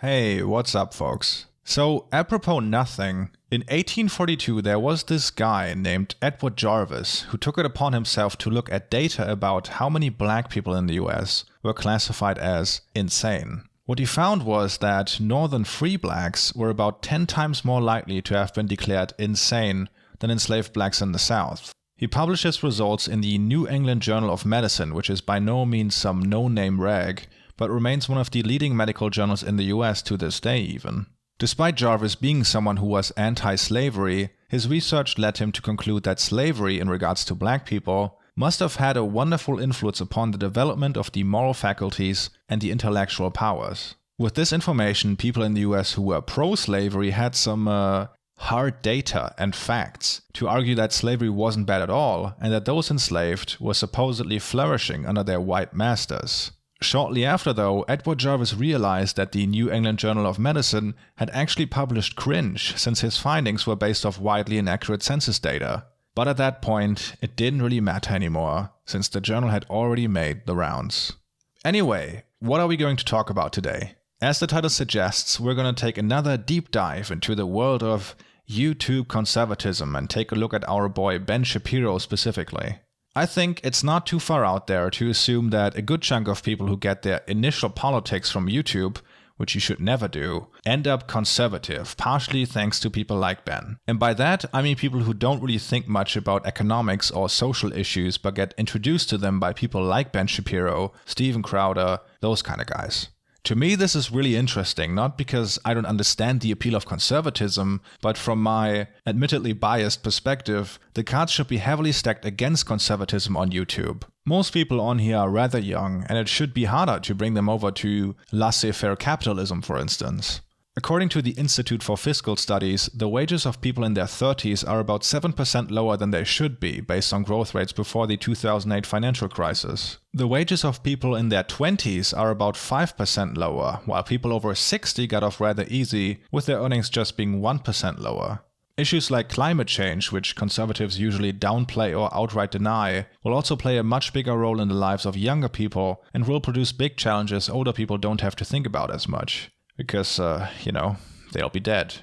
Hey, what's up, folks? So, apropos nothing, in 1842 there was this guy named Edward Jarvis who took it upon himself to look at data about how many black people in the US were classified as insane. What he found was that northern free blacks were about 10 times more likely to have been declared insane than enslaved blacks in the South. He published his results in the New England Journal of Medicine, which is by no means some no-name rag, but remains one of the leading medical journals in the US to this day even. Despite Jarvis being someone who was anti-slavery, his research led him to conclude that slavery in regards to black people must have had a wonderful influence upon the development of the moral faculties and the intellectual powers. With this information, people in the US who were pro-slavery had some hard data and facts to argue that slavery wasn't bad at all and that those enslaved were supposedly flourishing under their white masters. Shortly after, though, Edward Jarvis realized that the New England Journal of Medicine had actually published cringe since his findings were based off widely inaccurate census data. But at that point, it didn't really matter anymore, since the journal had already made the rounds. Anyway, what are we going to talk about today? As the title suggests, we're going to take another deep dive into the world of YouTube conservatism and take a look at our boy Ben Shapiro specifically. I think it's not too far out there to assume that a good chunk of people who get their initial politics from YouTube, which you should never do, end up conservative, partially thanks to people like Ben. And by that, I mean people who don't really think much about economics or social issues but get introduced to them by people like Ben Shapiro, Steven Crowder, those kind of guys. To me, this is really interesting, not because I don't understand the appeal of conservatism, but from my admittedly biased perspective, the cards should be heavily stacked against conservatism on YouTube. Most people on here are rather young, and it should be harder to bring them over to laissez-faire capitalism, for instance. According to the Institute for Fiscal Studies, the wages of people in their 30s are about 7% lower than they should be based on growth rates before the 2008 financial crisis. The wages of people in their 20s are about 5% lower, while people over 60 got off rather easy, with their earnings just being 1% lower. Issues like climate change, which conservatives usually downplay or outright deny, will also play a much bigger role in the lives of younger people and will produce big challenges older people don't have to think about as much. Because, they'll be dead.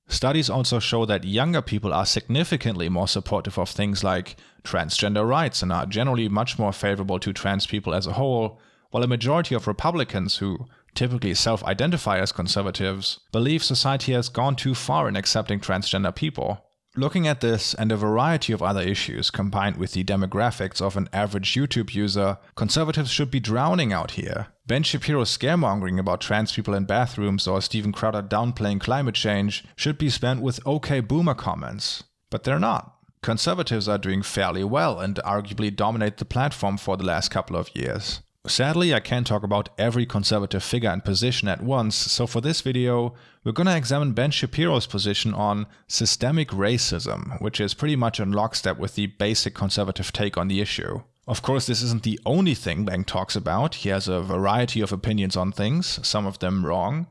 Studies also show that younger people are significantly more supportive of things like transgender rights and are generally much more favorable to trans people as a whole, while a majority of Republicans, who typically self-identify as conservatives, believe society has gone too far in accepting transgender people. Looking at this and a variety of other issues combined with the demographics of an average YouTube user, conservatives should be drowning out here. Ben Shapiro's scaremongering about trans people in bathrooms or Steven Crowder downplaying climate change should be spent with okay boomer comments. But they're not. Conservatives are doing fairly well and arguably dominate the platform for the last couple of years. Sadly, I can't talk about every conservative figure and position at once, so for this video, we're gonna examine Ben Shapiro's position on systemic racism, which is pretty much in lockstep with the basic conservative take on the issue. Of course, this isn't the only thing Ben talks about. He has a variety of opinions on things, some of them wrong,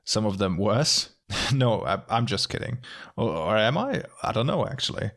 some of them worse. No, I'm just kidding. Or am I? I don't know, actually.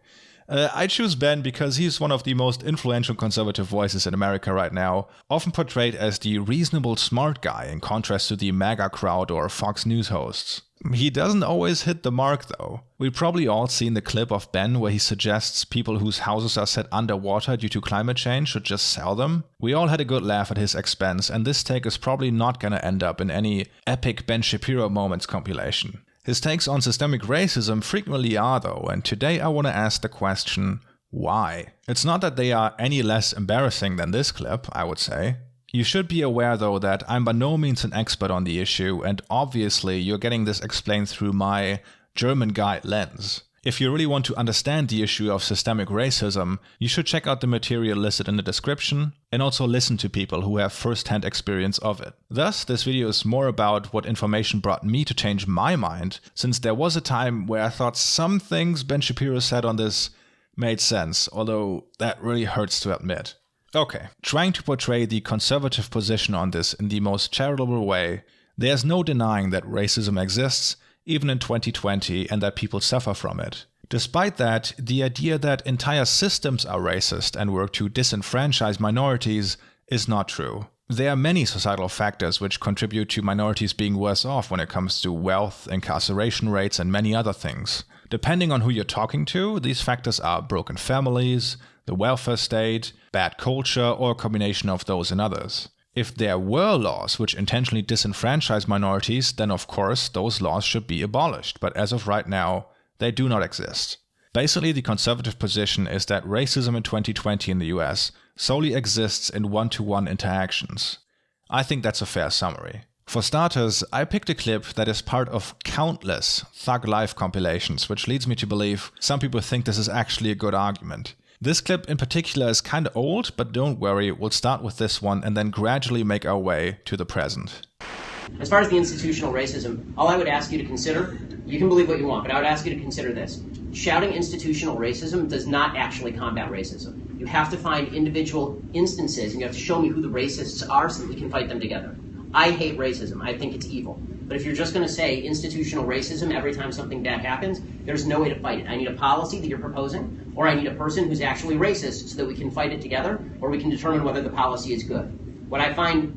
I choose Ben because he's one of the most influential conservative voices in America right now, often portrayed as the reasonable smart guy in contrast to the MAGA crowd or Fox News hosts. He doesn't always hit the mark though. We've probably all seen the clip of Ben where he suggests people whose houses are set underwater due to climate change should just sell them. We all had a good laugh at his expense, and this take is probably not gonna end up in any epic Ben Shapiro moments compilation. His takes on systemic racism frequently are though, and today I want to ask the question, why? It's not that they are any less embarrassing than this clip, I would say. You should be aware though that I'm by no means an expert on the issue, and obviously you're getting this explained through my German guy lens. If you really want to understand the issue of systemic racism, you should check out the material listed in the description and also listen to people who have first-hand experience of it. Thus, this video is more about what information brought me to change my mind, since there was a time where I thought some things Ben Shapiro said on this made sense, although that really hurts to admit. Okay, trying to portray the conservative position on this in the most charitable way, there's no denying that racism exists, even in 2020, and that people suffer from it. Despite that, the idea that entire systems are racist and work to disenfranchise minorities is not true. There are many societal factors which contribute to minorities being worse off when it comes to wealth, incarceration rates, and many other things. Depending on who you're talking to, these factors are broken families, the welfare state, bad culture, or a combination of those and others. If there were laws which intentionally disenfranchise minorities, then of course those laws should be abolished, but as of right now, they do not exist. Basically, the conservative position is that racism in 2020 in the US solely exists in one-to-one interactions. I think that's a fair summary. For starters, I picked a clip that is part of countless Thug Life compilations, which leads me to believe some people think this is actually a good argument. This clip in particular is kinda old, but don't worry, we'll start with this one and then gradually make our way to the present. As far as the institutional racism, all I would ask you to consider, you can believe what you want, but I would ask you to consider this. Shouting institutional racism does not actually combat racism. You have to find individual instances and you have to show me who the racists are so that we can fight them together. I hate racism. I think it's evil. But if you're just going to say institutional racism every time something bad happens, there's no way to fight it. I need a policy that you're proposing, or I need a person who's actually racist so that we can fight it together, or we can determine whether the policy is good. What I find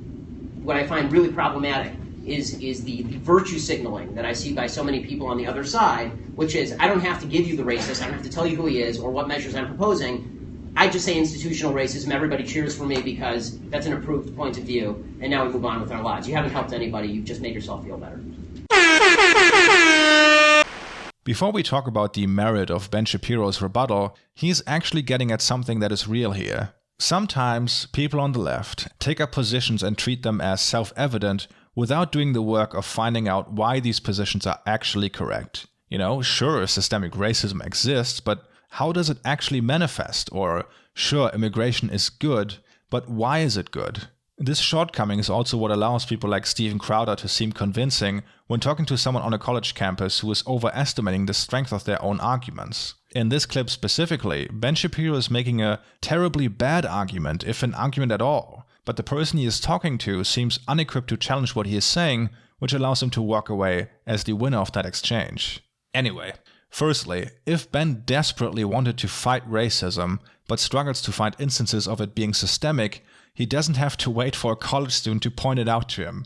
really problematic is the virtue signaling that I see by so many people on the other side, which is, I don't have to give you the racist, I don't have to tell you who he is or what measures I'm proposing. I just say institutional racism, everybody cheers for me because that's an approved point of view, and now we move on with our lives. You haven't helped anybody, you've just made yourself feel better. Before we talk about the merit of Ben Shapiro's rebuttal, he's actually getting at something that is real here. Sometimes people on the left take up positions and treat them as self-evident without doing the work of finding out why these positions are actually correct. You know, sure, systemic racism exists, but how does it actually manifest? Or, sure, immigration is good, but why is it good? This shortcoming is also what allows people like Steven Crowder to seem convincing when talking to someone on a college campus who is overestimating the strength of their own arguments. In this clip specifically, Ben Shapiro is making a terribly bad argument, if an argument at all, but the person he is talking to seems unequipped to challenge what he is saying, which allows him to walk away as the winner of that exchange. Anyway, firstly, if Ben desperately wanted to fight racism, but struggles to find instances of it being systemic, he doesn't have to wait for a college student to point it out to him.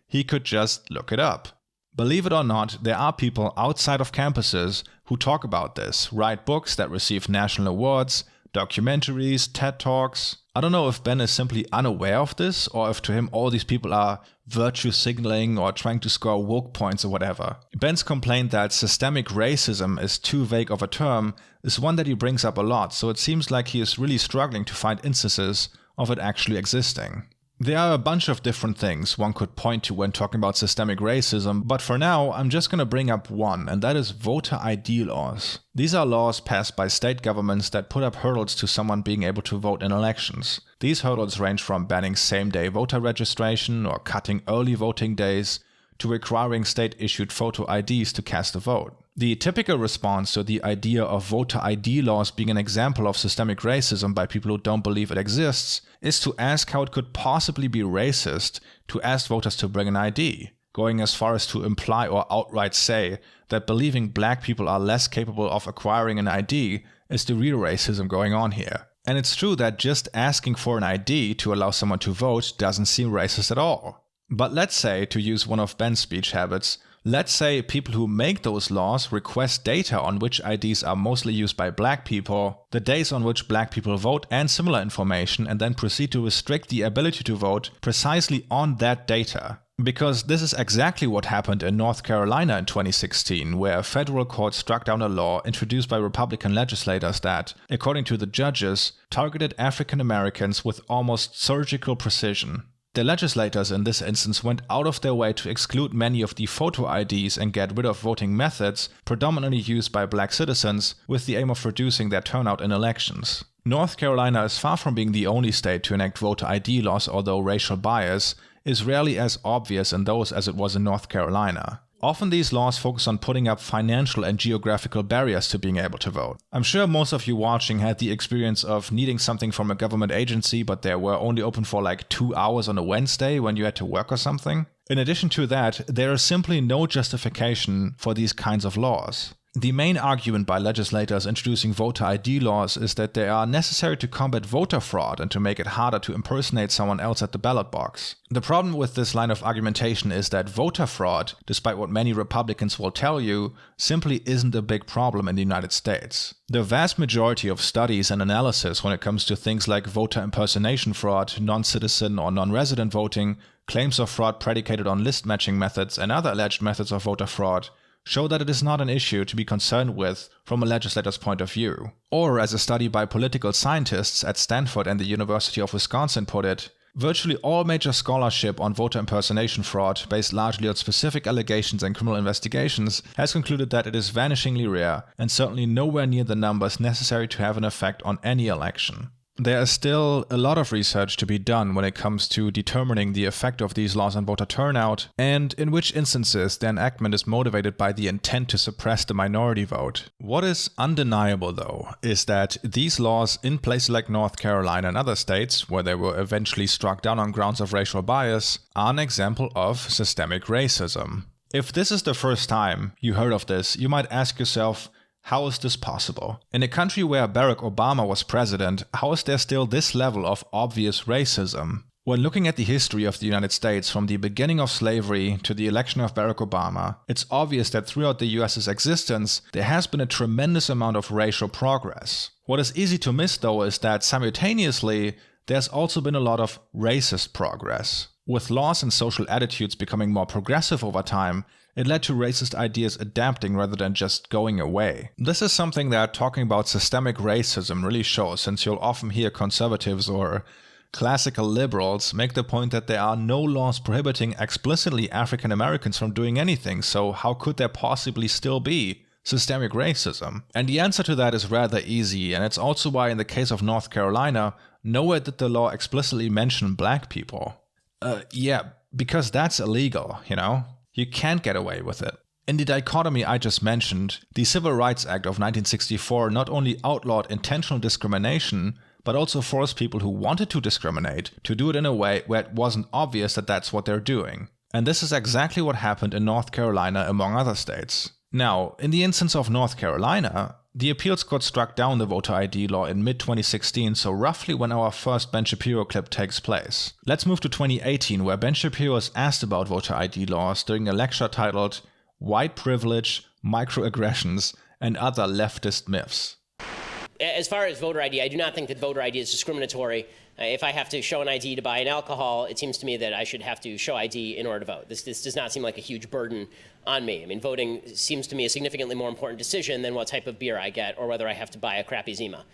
He could just look it up. Believe it or not, there are people outside of campuses who talk about this, write books that receive national awards, documentaries, TED Talks. I don't know if Ben is simply unaware of this, or if to him all these people are virtue signaling or trying to score woke points or whatever. Ben's complaint that systemic racism is too vague of a term is one that he brings up a lot, so it seems like he is really struggling to find instances of it actually existing. There are a bunch of different things one could point to when talking about systemic racism, but for now I'm just gonna bring up one, and that is voter ID laws. These are laws passed by state governments that put up hurdles to someone being able to vote in elections. These hurdles range from banning same-day voter registration or cutting early voting days to requiring state-issued photo IDs to cast a vote. The typical response to the idea of voter ID laws being an example of systemic racism by people who don't believe it exists is to ask how it could possibly be racist to ask voters to bring an ID, going as far as to imply or outright say that believing black people are less capable of acquiring an ID is the real racism going on here. And it's true that just asking for an ID to allow someone to vote doesn't seem racist at all. But let's say, to use one of Ben's speech habits, let's say people who make those laws request data on which IDs are mostly used by black people, the days on which black people vote and similar information, and then proceed to restrict the ability to vote precisely on that data. Because this is exactly what happened in North Carolina in 2016, where a federal court struck down a law introduced by Republican legislators that, according to the judges, targeted African Americans with almost surgical precision. The legislators in this instance went out of their way to exclude many of the photo IDs and get rid of voting methods predominantly used by black citizens with the aim of reducing their turnout in elections. North Carolina is far from being the only state to enact voter ID laws, although racial bias is rarely as obvious in those as it was in North Carolina. Often these laws focus on putting up financial and geographical barriers to being able to vote. I'm sure most of you watching had the experience of needing something from a government agency, but they were only open for like 2 hours on a Wednesday when you had to work or something. In addition to that, there is simply no justification for these kinds of laws. The main argument by legislators introducing voter ID laws is that they are necessary to combat voter fraud and to make it harder to impersonate someone else at the ballot box. The problem with this line of argumentation is that voter fraud, despite what many Republicans will tell you, simply isn't a big problem in the United States. The vast majority of studies and analysis when it comes to things like voter impersonation fraud, non-citizen or non-resident voting, claims of fraud predicated on list matching methods and other alleged methods of voter fraud show that it is not an issue to be concerned with from a legislator's point of view. Or, as a study by political scientists at Stanford and the University of Wisconsin put it, virtually all major scholarship on voter impersonation fraud, based largely on specific allegations and criminal investigations, has concluded that it is vanishingly rare and certainly nowhere near the numbers necessary to have an effect on any election. There is still a lot of research to be done when it comes to determining the effect of these laws on voter turnout, and in which instances the enactment is motivated by the intent to suppress the minority vote. What is undeniable, though, is that these laws in places like North Carolina and other states, where they were eventually struck down on grounds of racial bias, are an example of systemic racism. If this is the first time you heard of this, you might ask yourself, how is this possible? In a country where Barack Obama was president, how is there still this level of obvious racism? When looking at the history of the United States from the beginning of slavery to the election of Barack Obama, it's obvious that throughout the US's existence, there has been a tremendous amount of racial progress. What is easy to miss, though, is that simultaneously, there's also been a lot of racist progress. With laws and social attitudes becoming more progressive over time, it led to racist ideas adapting rather than just going away. This is something that talking about systemic racism really shows, since you'll often hear conservatives or classical liberals make the point that there are no laws prohibiting explicitly African Americans from doing anything, so how could there possibly still be systemic racism? And the answer to that is rather easy, and it's also why in the case of North Carolina, nowhere did the law explicitly mention black people. Yeah, because that's illegal, you know? You can't get away with it. In the dichotomy I just mentioned, the Civil Rights Act of 1964 not only outlawed intentional discrimination, but also forced people who wanted to discriminate to do it in a way where it wasn't obvious that that's what they're doing. And this is exactly what happened in North Carolina, among other states. Now, in the instance of North Carolina, the appeals court struck down the voter ID law in mid-2016, so roughly when our first Ben Shapiro clip takes place. Let's move to 2018, where Ben Shapiro is asked about voter ID laws during a lecture titled White Privilege, Microaggressions, and Other Leftist Myths. As far as voter ID, I do not think that voter ID is discriminatory. If I have to show an ID to buy an alcohol, it seems to me that I should have to show ID in order to vote. This does not seem like a huge burden on me. I mean, voting seems to me a significantly more important decision than what type of beer I get or whether I have to buy a crappy Zima.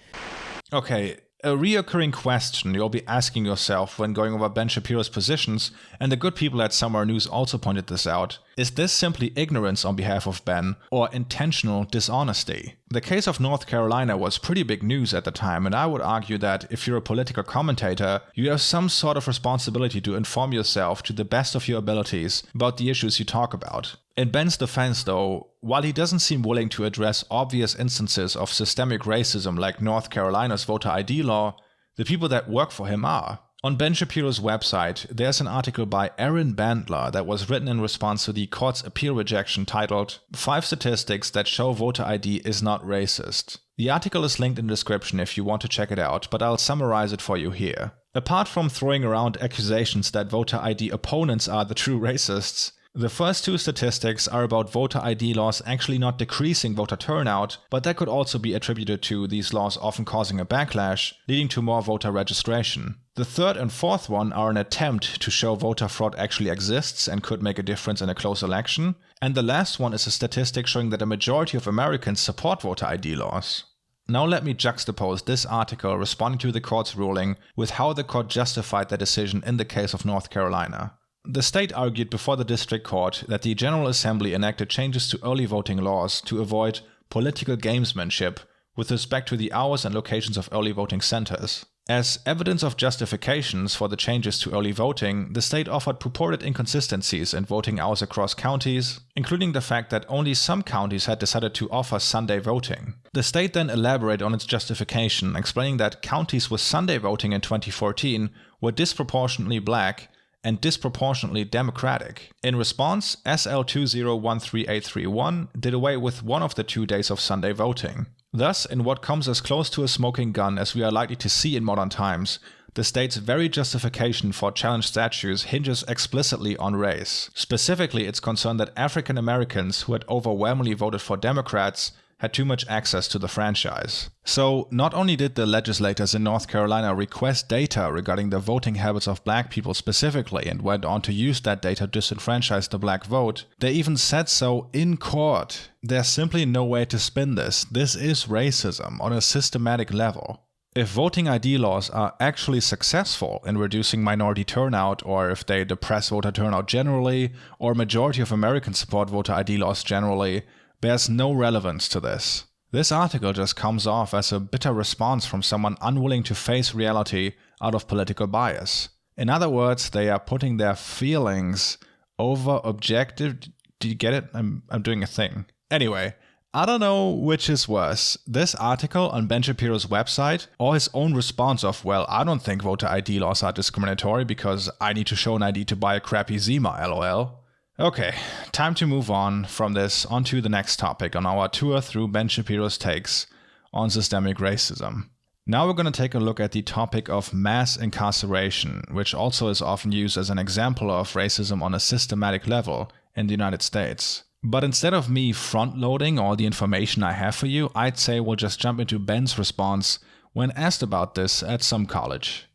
Okay, a reoccurring question you'll be asking yourself when going over Ben Shapiro's positions, and the good people at Summer News also pointed this out, is this simply ignorance on behalf of Ben or intentional dishonesty? The case of North Carolina was pretty big news at the time, and I would argue that if you're a political commentator, you have some sort of responsibility to inform yourself to the best of your abilities about the issues you talk about. In Ben's defense, though, while he doesn't seem willing to address obvious instances of systemic racism like North Carolina's voter ID law, the people that work for him are. On Ben Shapiro's website, there's an article by Aaron Bandler that was written in response to the court's appeal rejection titled 5 Statistics That Show Voter ID Is Not Racist. The article is linked in the description if you want to check it out, but I'll summarize it for you here. Apart from throwing around accusations that voter ID opponents are the true racists, the first 2 statistics are about voter ID laws actually not decreasing voter turnout, but that could also be attributed to these laws often causing a backlash, leading to more voter registration. The third and fourth one are an attempt to show voter fraud actually exists and could make a difference in a close election, and the last one is a statistic showing that a majority of Americans support voter ID laws. Now let me juxtapose this article responding to the court's ruling with how the court justified the decision in the case of North Carolina. The state argued before the district court that the General Assembly enacted changes to early voting laws to avoid political gamesmanship with respect to the hours and locations of early voting centers. As evidence of justifications for the changes to early voting, the state offered purported inconsistencies in voting hours across counties, including the fact that only some counties had decided to offer Sunday voting. The state then elaborated on its justification, explaining that counties with Sunday voting in 2014 were disproportionately black, and disproportionately democratic. In response, SL2013831 did away with one of the 2 days of Sunday voting. Thus, in what comes as close to a smoking gun as we are likely to see in modern times, the state's very justification for challenged statutes hinges explicitly on race. Specifically, its concern that African Americans who had overwhelmingly voted for Democrats had too much access to the franchise. So, not only did the legislators in North Carolina request data regarding the voting habits of black people specifically and went on to use that data to disenfranchise the black vote, they even said so in court. There's simply no way to spin this. This is racism on a systematic level. If voting ID laws are actually successful in reducing minority turnout, or if they depress voter turnout generally, or majority of Americans support voter ID laws generally, bears no relevance to this. This article just comes off as a bitter response from someone unwilling to face reality out of political bias. In other words, they are putting their feelings over objective... Do you get it? I'm doing a thing. Anyway, I don't know which is worse, this article on Ben Shapiro's website or his own response of, well, I don't think voter ID laws are discriminatory because I need to show an ID to buy a crappy Zima, lol. Okay, time to move on from this onto the next topic on our tour through Ben Shapiro's takes on systemic racism. Now we're going to take a look at the topic of mass incarceration, which also is often used as an example of racism on a systematic level in the United States. But instead of me front-loading all the information I have for you, I'd say we'll just jump into Ben's response when asked about this at some college.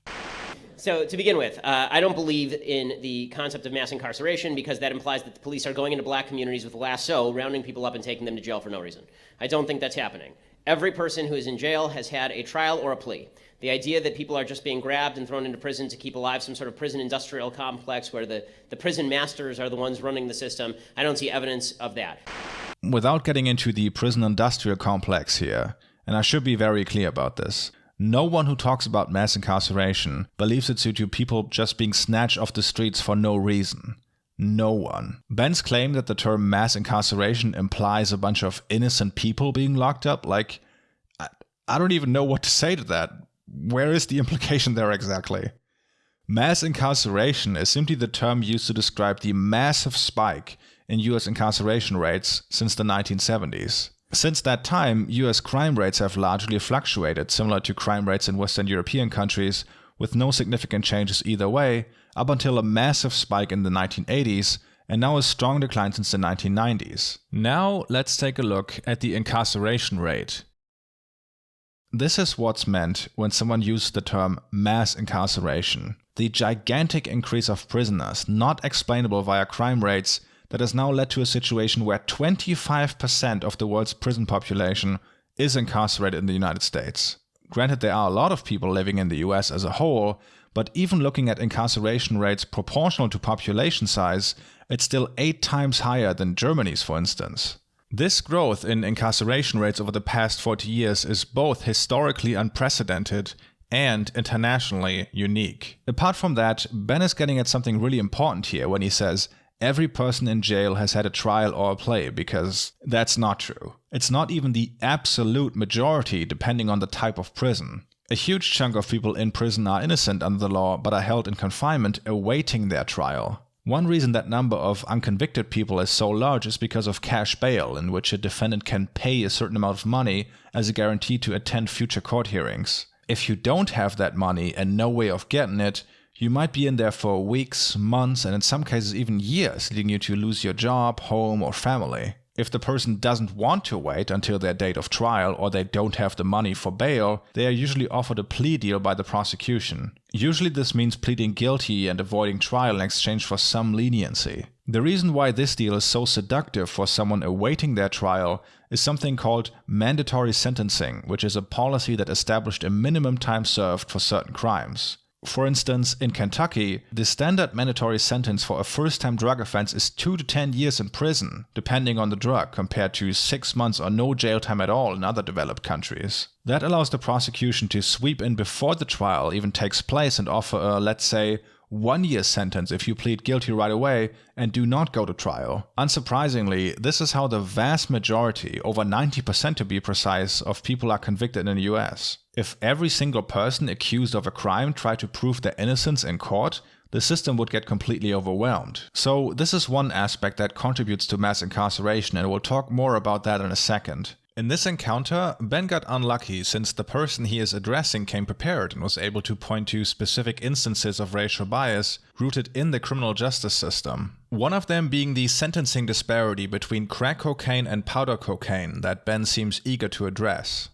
So to begin with, I don't believe in the concept of mass incarceration because that implies that the police are going into black communities with a lasso, rounding people up and taking them to jail for no reason. I don't think that's happening. Every person who is in jail has had a trial or a plea. The idea that people are just being grabbed and thrown into prison to keep alive some sort of prison industrial complex where the prison masters are the ones running the system, I don't see evidence of that. Without getting into the prison industrial complex here, and I should be very clear about this, no one who talks about mass incarceration believes it's due to people just being snatched off the streets for no reason. No one. Ben's claim that the term mass incarceration implies a bunch of innocent people being locked up, like, I don't even know what to say to that. Where is the implication there exactly? Mass incarceration is simply the term used to describe the massive spike in US incarceration rates since the 1970s. Since that time, US crime rates have largely fluctuated, similar to crime rates in Western European countries, with no significant changes either way, up until a massive spike in the 1980s, and now a strong decline since the 1990s. Now, let's take a look at the incarceration rate. This is what's meant when someone uses the term mass incarceration. The gigantic increase of prisoners, not explainable via crime rates, that has now led to a situation where 25% of the world's prison population is incarcerated in the United States. Granted, there are a lot of people living in the US as a whole, but even looking at incarceration rates proportional to population size, it's still 8 times higher than Germany's, for instance. This growth in incarceration rates over the past 40 years is both historically unprecedented and internationally unique. Apart from that, Ben is getting at something really important here when he says, every person in jail has had a trial or a plea, because that's not true. It's not even the absolute majority depending on the type of prison. A huge chunk of people in prison are innocent under the law but are held in confinement awaiting their trial. One reason that number of unconvicted people is so large is because of cash bail, in which a defendant can pay a certain amount of money as a guarantee to attend future court hearings. If you don't have that money and no way of getting it, you might be in there for weeks, months, and in some cases even years, leading you to lose your job, home, or family. If the person doesn't want to wait until their date of trial or they don't have the money for bail, they are usually offered a plea deal by the prosecution. Usually this means pleading guilty and avoiding trial in exchange for some leniency. The reason why this deal is so seductive for someone awaiting their trial is something called mandatory sentencing, which is a policy that established a minimum time served for certain crimes. For instance, in Kentucky, the standard mandatory sentence for a first-time drug offense is 2 to 10 years in prison, depending on the drug, compared to 6 months or no jail time at all in other developed countries. That allows the prosecution to sweep in before the trial even takes place and offer a, let's say, 1-year sentence if you plead guilty right away and do not go to trial. Unsurprisingly, this is how the vast majority, over 90% to be precise, of people are convicted in the US. If every single person accused of a crime tried to prove their innocence in court, the system would get completely overwhelmed. So this is one aspect that contributes to mass incarceration, and we'll talk more about that in a second. In this encounter, Ben got unlucky since the person he is addressing came prepared and was able to point to specific instances of racial bias rooted in the criminal justice system. One of them being the sentencing disparity between crack cocaine and powder cocaine that Ben seems eager to address.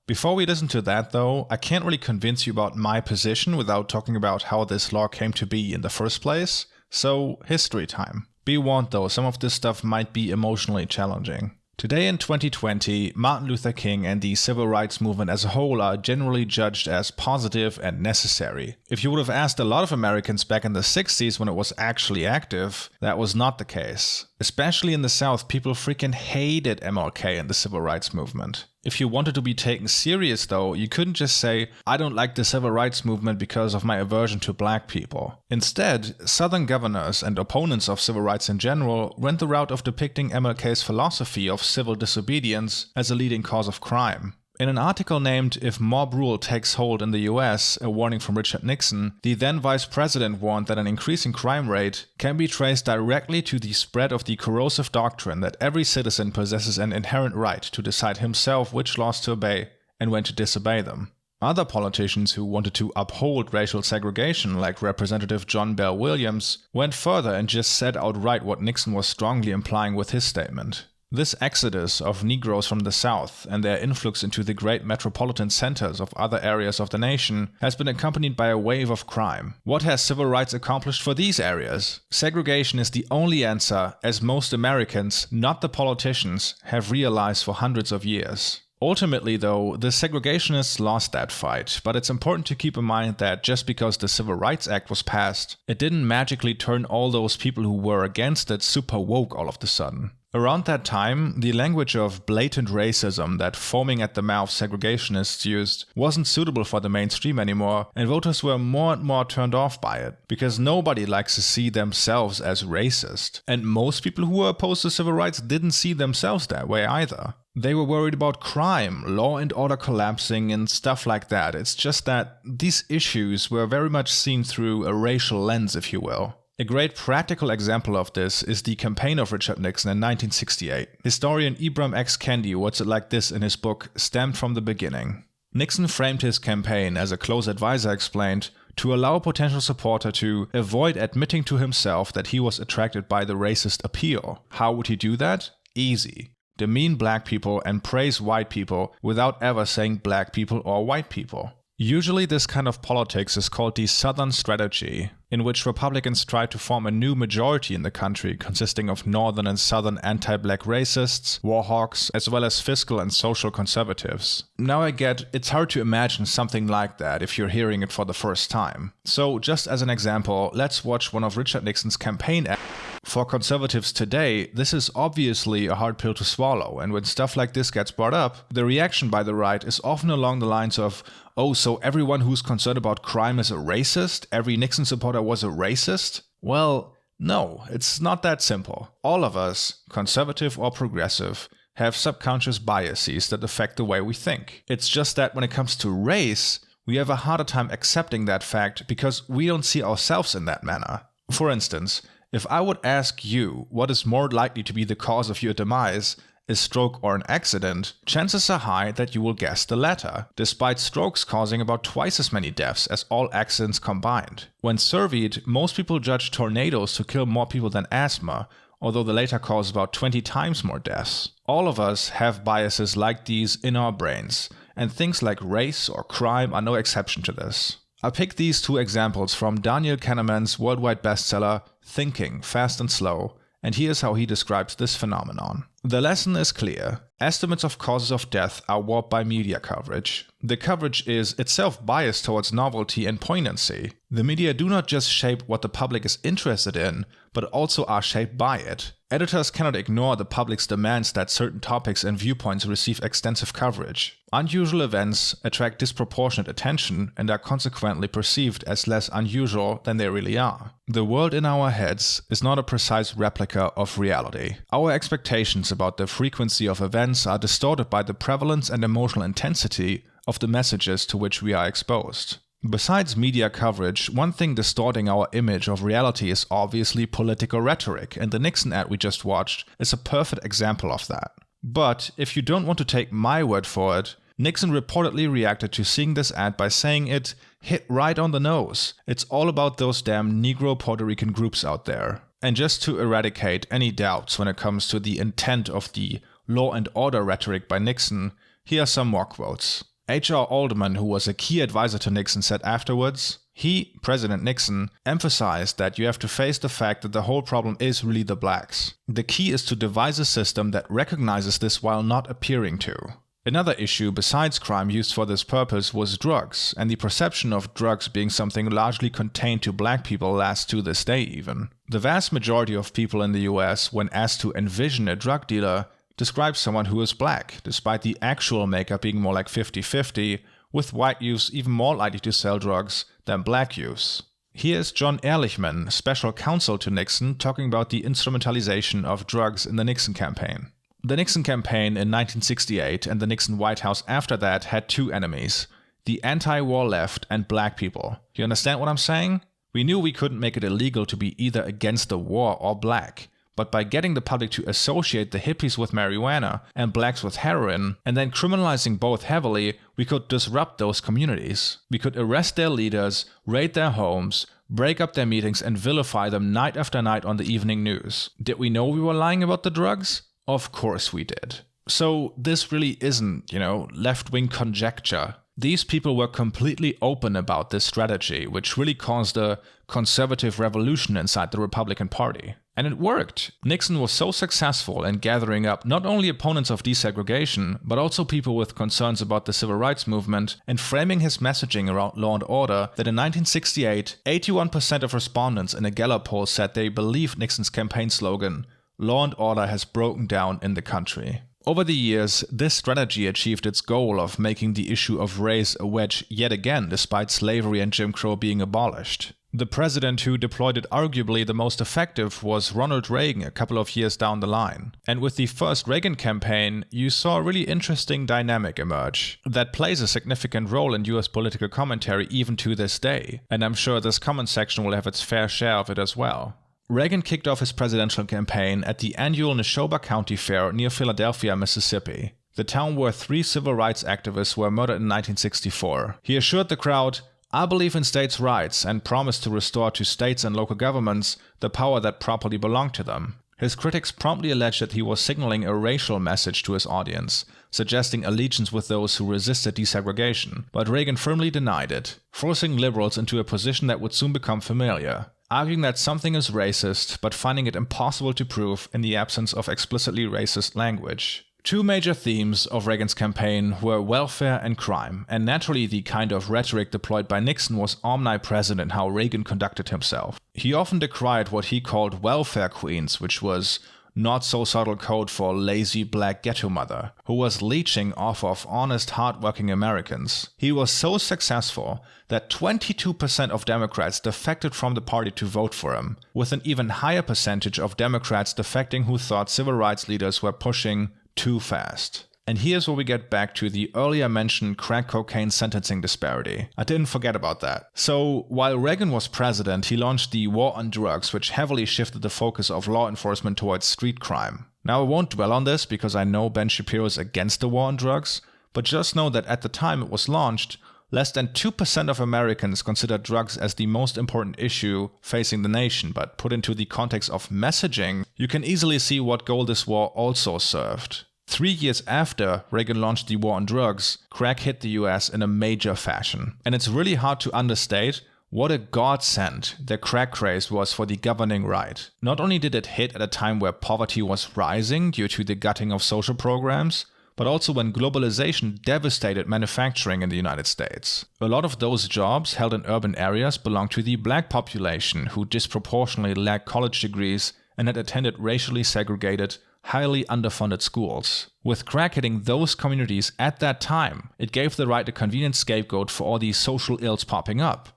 Before we listen to that though, I can't really convince you about my position without talking about how this law came to be in the first place, so history time. Be warned though, some of this stuff might be emotionally challenging. Today in 2020, Martin Luther King and the civil rights movement as a whole are generally judged as positive and necessary. If you would have asked a lot of Americans back in the 60s when it was actually active, that was not the case. Especially in the South, people freaking hated MLK and the civil rights movement. If you wanted to be taken serious though, you couldn't just say, I don't like the civil rights movement because of my aversion to black people. Instead, Southern governors and opponents of civil rights in general went the route of depicting MLK's philosophy of civil disobedience as a leading cause of crime. In an article named If Mob Rule Takes Hold in the US, a warning from Richard Nixon, the then vice president warned that an increasing crime rate can be traced directly to the spread of the corrosive doctrine that every citizen possesses an inherent right to decide himself which laws to obey and when to disobey them. Other politicians who wanted to uphold racial segregation, like Representative John Bell Williams, went further and just said outright what Nixon was strongly implying with his statement. This exodus of Negroes from the South and their influx into the great metropolitan centers of other areas of the nation has been accompanied by a wave of crime. What has civil rights accomplished for these areas? Segregation is the only answer, as most Americans, not the politicians, have realized for hundreds of years. Ultimately, though, the segregationists lost that fight, but it's important to keep in mind that just because the Civil Rights Act was passed, it didn't magically turn all those people who were against it super woke all of a sudden. Around that time, the language of blatant racism that foaming at the mouth segregationists used wasn't suitable for the mainstream anymore, and voters were more and more turned off by it, because nobody likes to see themselves as racist. And most people who were opposed to civil rights didn't see themselves that way either. They were worried about crime, law and order collapsing, and stuff like that. It's just that these issues were very much seen through a racial lens, if you will. A great practical example of this is the campaign of Richard Nixon in 1968. Historian Ibram X. Kendi puts it like this in his book, Stamped from the Beginning. Nixon framed his campaign, as a close advisor explained, to allow a potential supporter to avoid admitting to himself that he was attracted by the racist appeal. How would he do that? Easy. Demean black people and praise white people without ever saying black people or white people. Usually this kind of politics is called the Southern Strategy, in which Republicans try to form a new majority in the country consisting of Northern and Southern anti-black racists, war hawks, as well as fiscal and social conservatives. Now I get, it's hard to imagine something like that if you're hearing it for the first time. So just as an example, let's watch one of Richard Nixon's campaign ads. For conservatives today, this is obviously a hard pill to swallow, and when stuff like this gets brought up, the reaction by the right is often along the lines of, oh, so everyone who's concerned about crime is a racist? Every Nixon supporter was a racist? Well, no, it's not that simple. All of us, conservative or progressive, have subconscious biases that affect the way we think. It's just that when it comes to race, we have a harder time accepting that fact because we don't see ourselves in that manner. For instance, if I would ask you what is more likely to be the cause of your demise, a stroke or an accident, chances are high that you will guess the latter, despite strokes causing about twice as many deaths as all accidents combined. When surveyed, most people judge tornadoes to kill more people than asthma, although the latter cause about 20 times more deaths. All of us have biases like these in our brains, and things like race or crime are no exception to this. I picked these two examples from Daniel Kahneman's worldwide bestseller, Thinking, Fast and Slow, and here's how he describes this phenomenon. The lesson is clear. Estimates of causes of death are warped by media coverage. The coverage is itself biased towards novelty and poignancy. The media do not just shape what the public is interested in, but also are shaped by it. Editors cannot ignore the public's demands that certain topics and viewpoints receive extensive coverage. Unusual events attract disproportionate attention and are consequently perceived as less unusual than they really are. The world in our heads is not a precise replica of reality. Our expectations about the frequency of events are distorted by the prevalence and emotional intensity of the messages to which we are exposed. Besides media coverage, one thing distorting our image of reality is obviously political rhetoric, and the Nixon ad we just watched is a perfect example of that. But if you don't want to take my word for it, Nixon reportedly reacted to seeing this ad by saying it hit right on the nose. It's all about those damn Negro Puerto Rican groups out there. And just to eradicate any doubts when it comes to the intent of the law and order rhetoric by Nixon, here are some more quotes. H.R. Alderman, who was a key advisor to Nixon, said afterwards, he, President Nixon, emphasized that you have to face the fact that the whole problem is really the blacks. The key is to devise a system that recognizes this while not appearing to. Another issue besides crime used for this purpose was drugs, and the perception of drugs being something largely contained to black people lasts to this day even. The vast majority of people in the US, when asked to envision a drug dealer, describe someone who is black, despite the actual makeup being more like 50-50, with white youths even more likely to sell drugs than black youths. Here's John Ehrlichman, special counsel to Nixon, talking about the instrumentalization of drugs in the Nixon campaign. The Nixon campaign in 1968 and the Nixon White House after that had two enemies, the anti-war left and black people. You understand what I'm saying? We knew we couldn't make it illegal to be either against the war or black. But by getting the public to associate the hippies with marijuana and blacks with heroin, and then criminalizing both heavily, we could disrupt those communities. We could arrest their leaders, raid their homes, break up their meetings, and vilify them night after night on the evening news. Did we know we were lying about the drugs? Of course we did. So this really isn't, left-wing conjecture. These people were completely open about this strategy, which really caused a conservative revolution inside the Republican Party. And it worked. Nixon was so successful in gathering up not only opponents of desegregation, but also people with concerns about the civil rights movement, and framing his messaging around law and order that in 1968, 81% of respondents in a Gallup poll said they believed Nixon's campaign slogan, "Law and order has broken down in the country." Over the years, this strategy achieved its goal of making the issue of race a wedge yet again, despite slavery and Jim Crow being abolished. The president who deployed it arguably the most effective was Ronald Reagan a couple of years down the line. And with the first Reagan campaign, you saw a really interesting dynamic emerge that plays a significant role in US political commentary even to this day. And I'm sure this comment section will have its fair share of it as well. Reagan kicked off his presidential campaign at the annual Neshoba County Fair near Philadelphia, Mississippi, the town where 3 civil rights activists were murdered in 1964. He assured the crowd, "I believe in states' rights," and promised to restore to states and local governments the power that properly belonged to them. His critics promptly alleged that he was signaling a racial message to his audience, suggesting allegiance with those who resisted desegregation, but Reagan firmly denied it, forcing liberals into a position that would soon become familiar, arguing that something is racist, but finding it impossible to prove in the absence of explicitly racist language. Two major themes of Reagan's campaign were welfare and crime, and naturally the kind of rhetoric deployed by Nixon was omnipresent in how Reagan conducted himself. He often decried what he called welfare queens, which was not so subtle code for lazy black ghetto mother, who was leeching off of honest, hardworking Americans. He was so successful that 22% of Democrats defected from the party to vote for him, with an even higher percentage of Democrats defecting who thought civil rights leaders were pushing too fast. And here's where we get back to the earlier mentioned crack cocaine sentencing disparity. I didn't forget about that. So, while Reagan was president, he launched the War on Drugs, which heavily shifted the focus of law enforcement towards street crime. Now, I won't dwell on this because I know Ben Shapiro is against the war on drugs, but just know that at the time it was launched, less than 2% of Americans considered drugs as the most important issue facing the nation, but put into the context of messaging, you can easily see what goal this war also served. 3 years after Reagan launched the war on drugs, crack hit the US in a major fashion. And it's really hard to understate what a godsend the crack craze was for the governing right. Not only did it hit at a time where poverty was rising due to the gutting of social programs, but also when globalization devastated manufacturing in the United States. A lot of those jobs held in urban areas belonged to the black population, who disproportionately lacked college degrees and had attended racially segregated, highly underfunded schools. With crack hitting those communities at that time, it gave the right a convenient scapegoat for all these social ills popping up.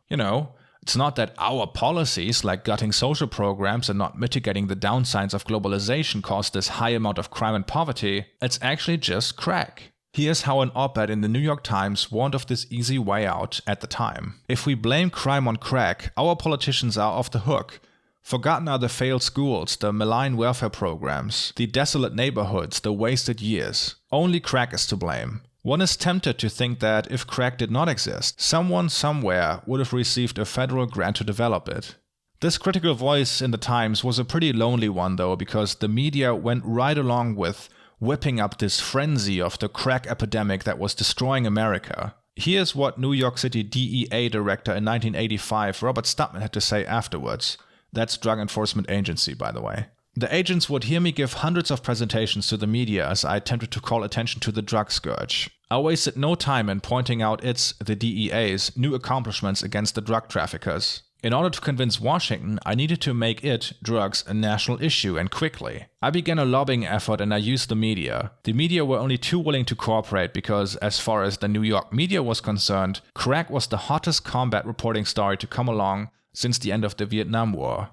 It's not that our policies, like gutting social programs and not mitigating the downsides of globalization, caused this high amount of crime and poverty. It's actually just crack. Here's how an op-ed in the New York Times warned of this easy way out at the time. If we blame crime on crack, our politicians are off the hook. Forgotten are the failed schools, the malign welfare programs, the desolate neighborhoods, the wasted years. Only crack is to blame. One is tempted to think that if crack did not exist, someone somewhere would have received a federal grant to develop it. This critical voice in the Times was a pretty lonely one though, because the media went right along with whipping up this frenzy of the crack epidemic that was destroying America. Here's what New York City DEA director in 1985 Robert Stutman had to say afterwards. That's Drug Enforcement Agency, by the way. The agents would hear me give hundreds of presentations to the media as I attempted to call attention to the drug scourge. I wasted no time in pointing out the DEA's, new accomplishments against the drug traffickers. In order to convince Washington, I needed to make drugs, a national issue, and quickly. I began a lobbying effort and I used the media. The media were only too willing to cooperate because, as far as the New York media was concerned, crack was the hottest combat reporting story to come along since the end of the Vietnam War.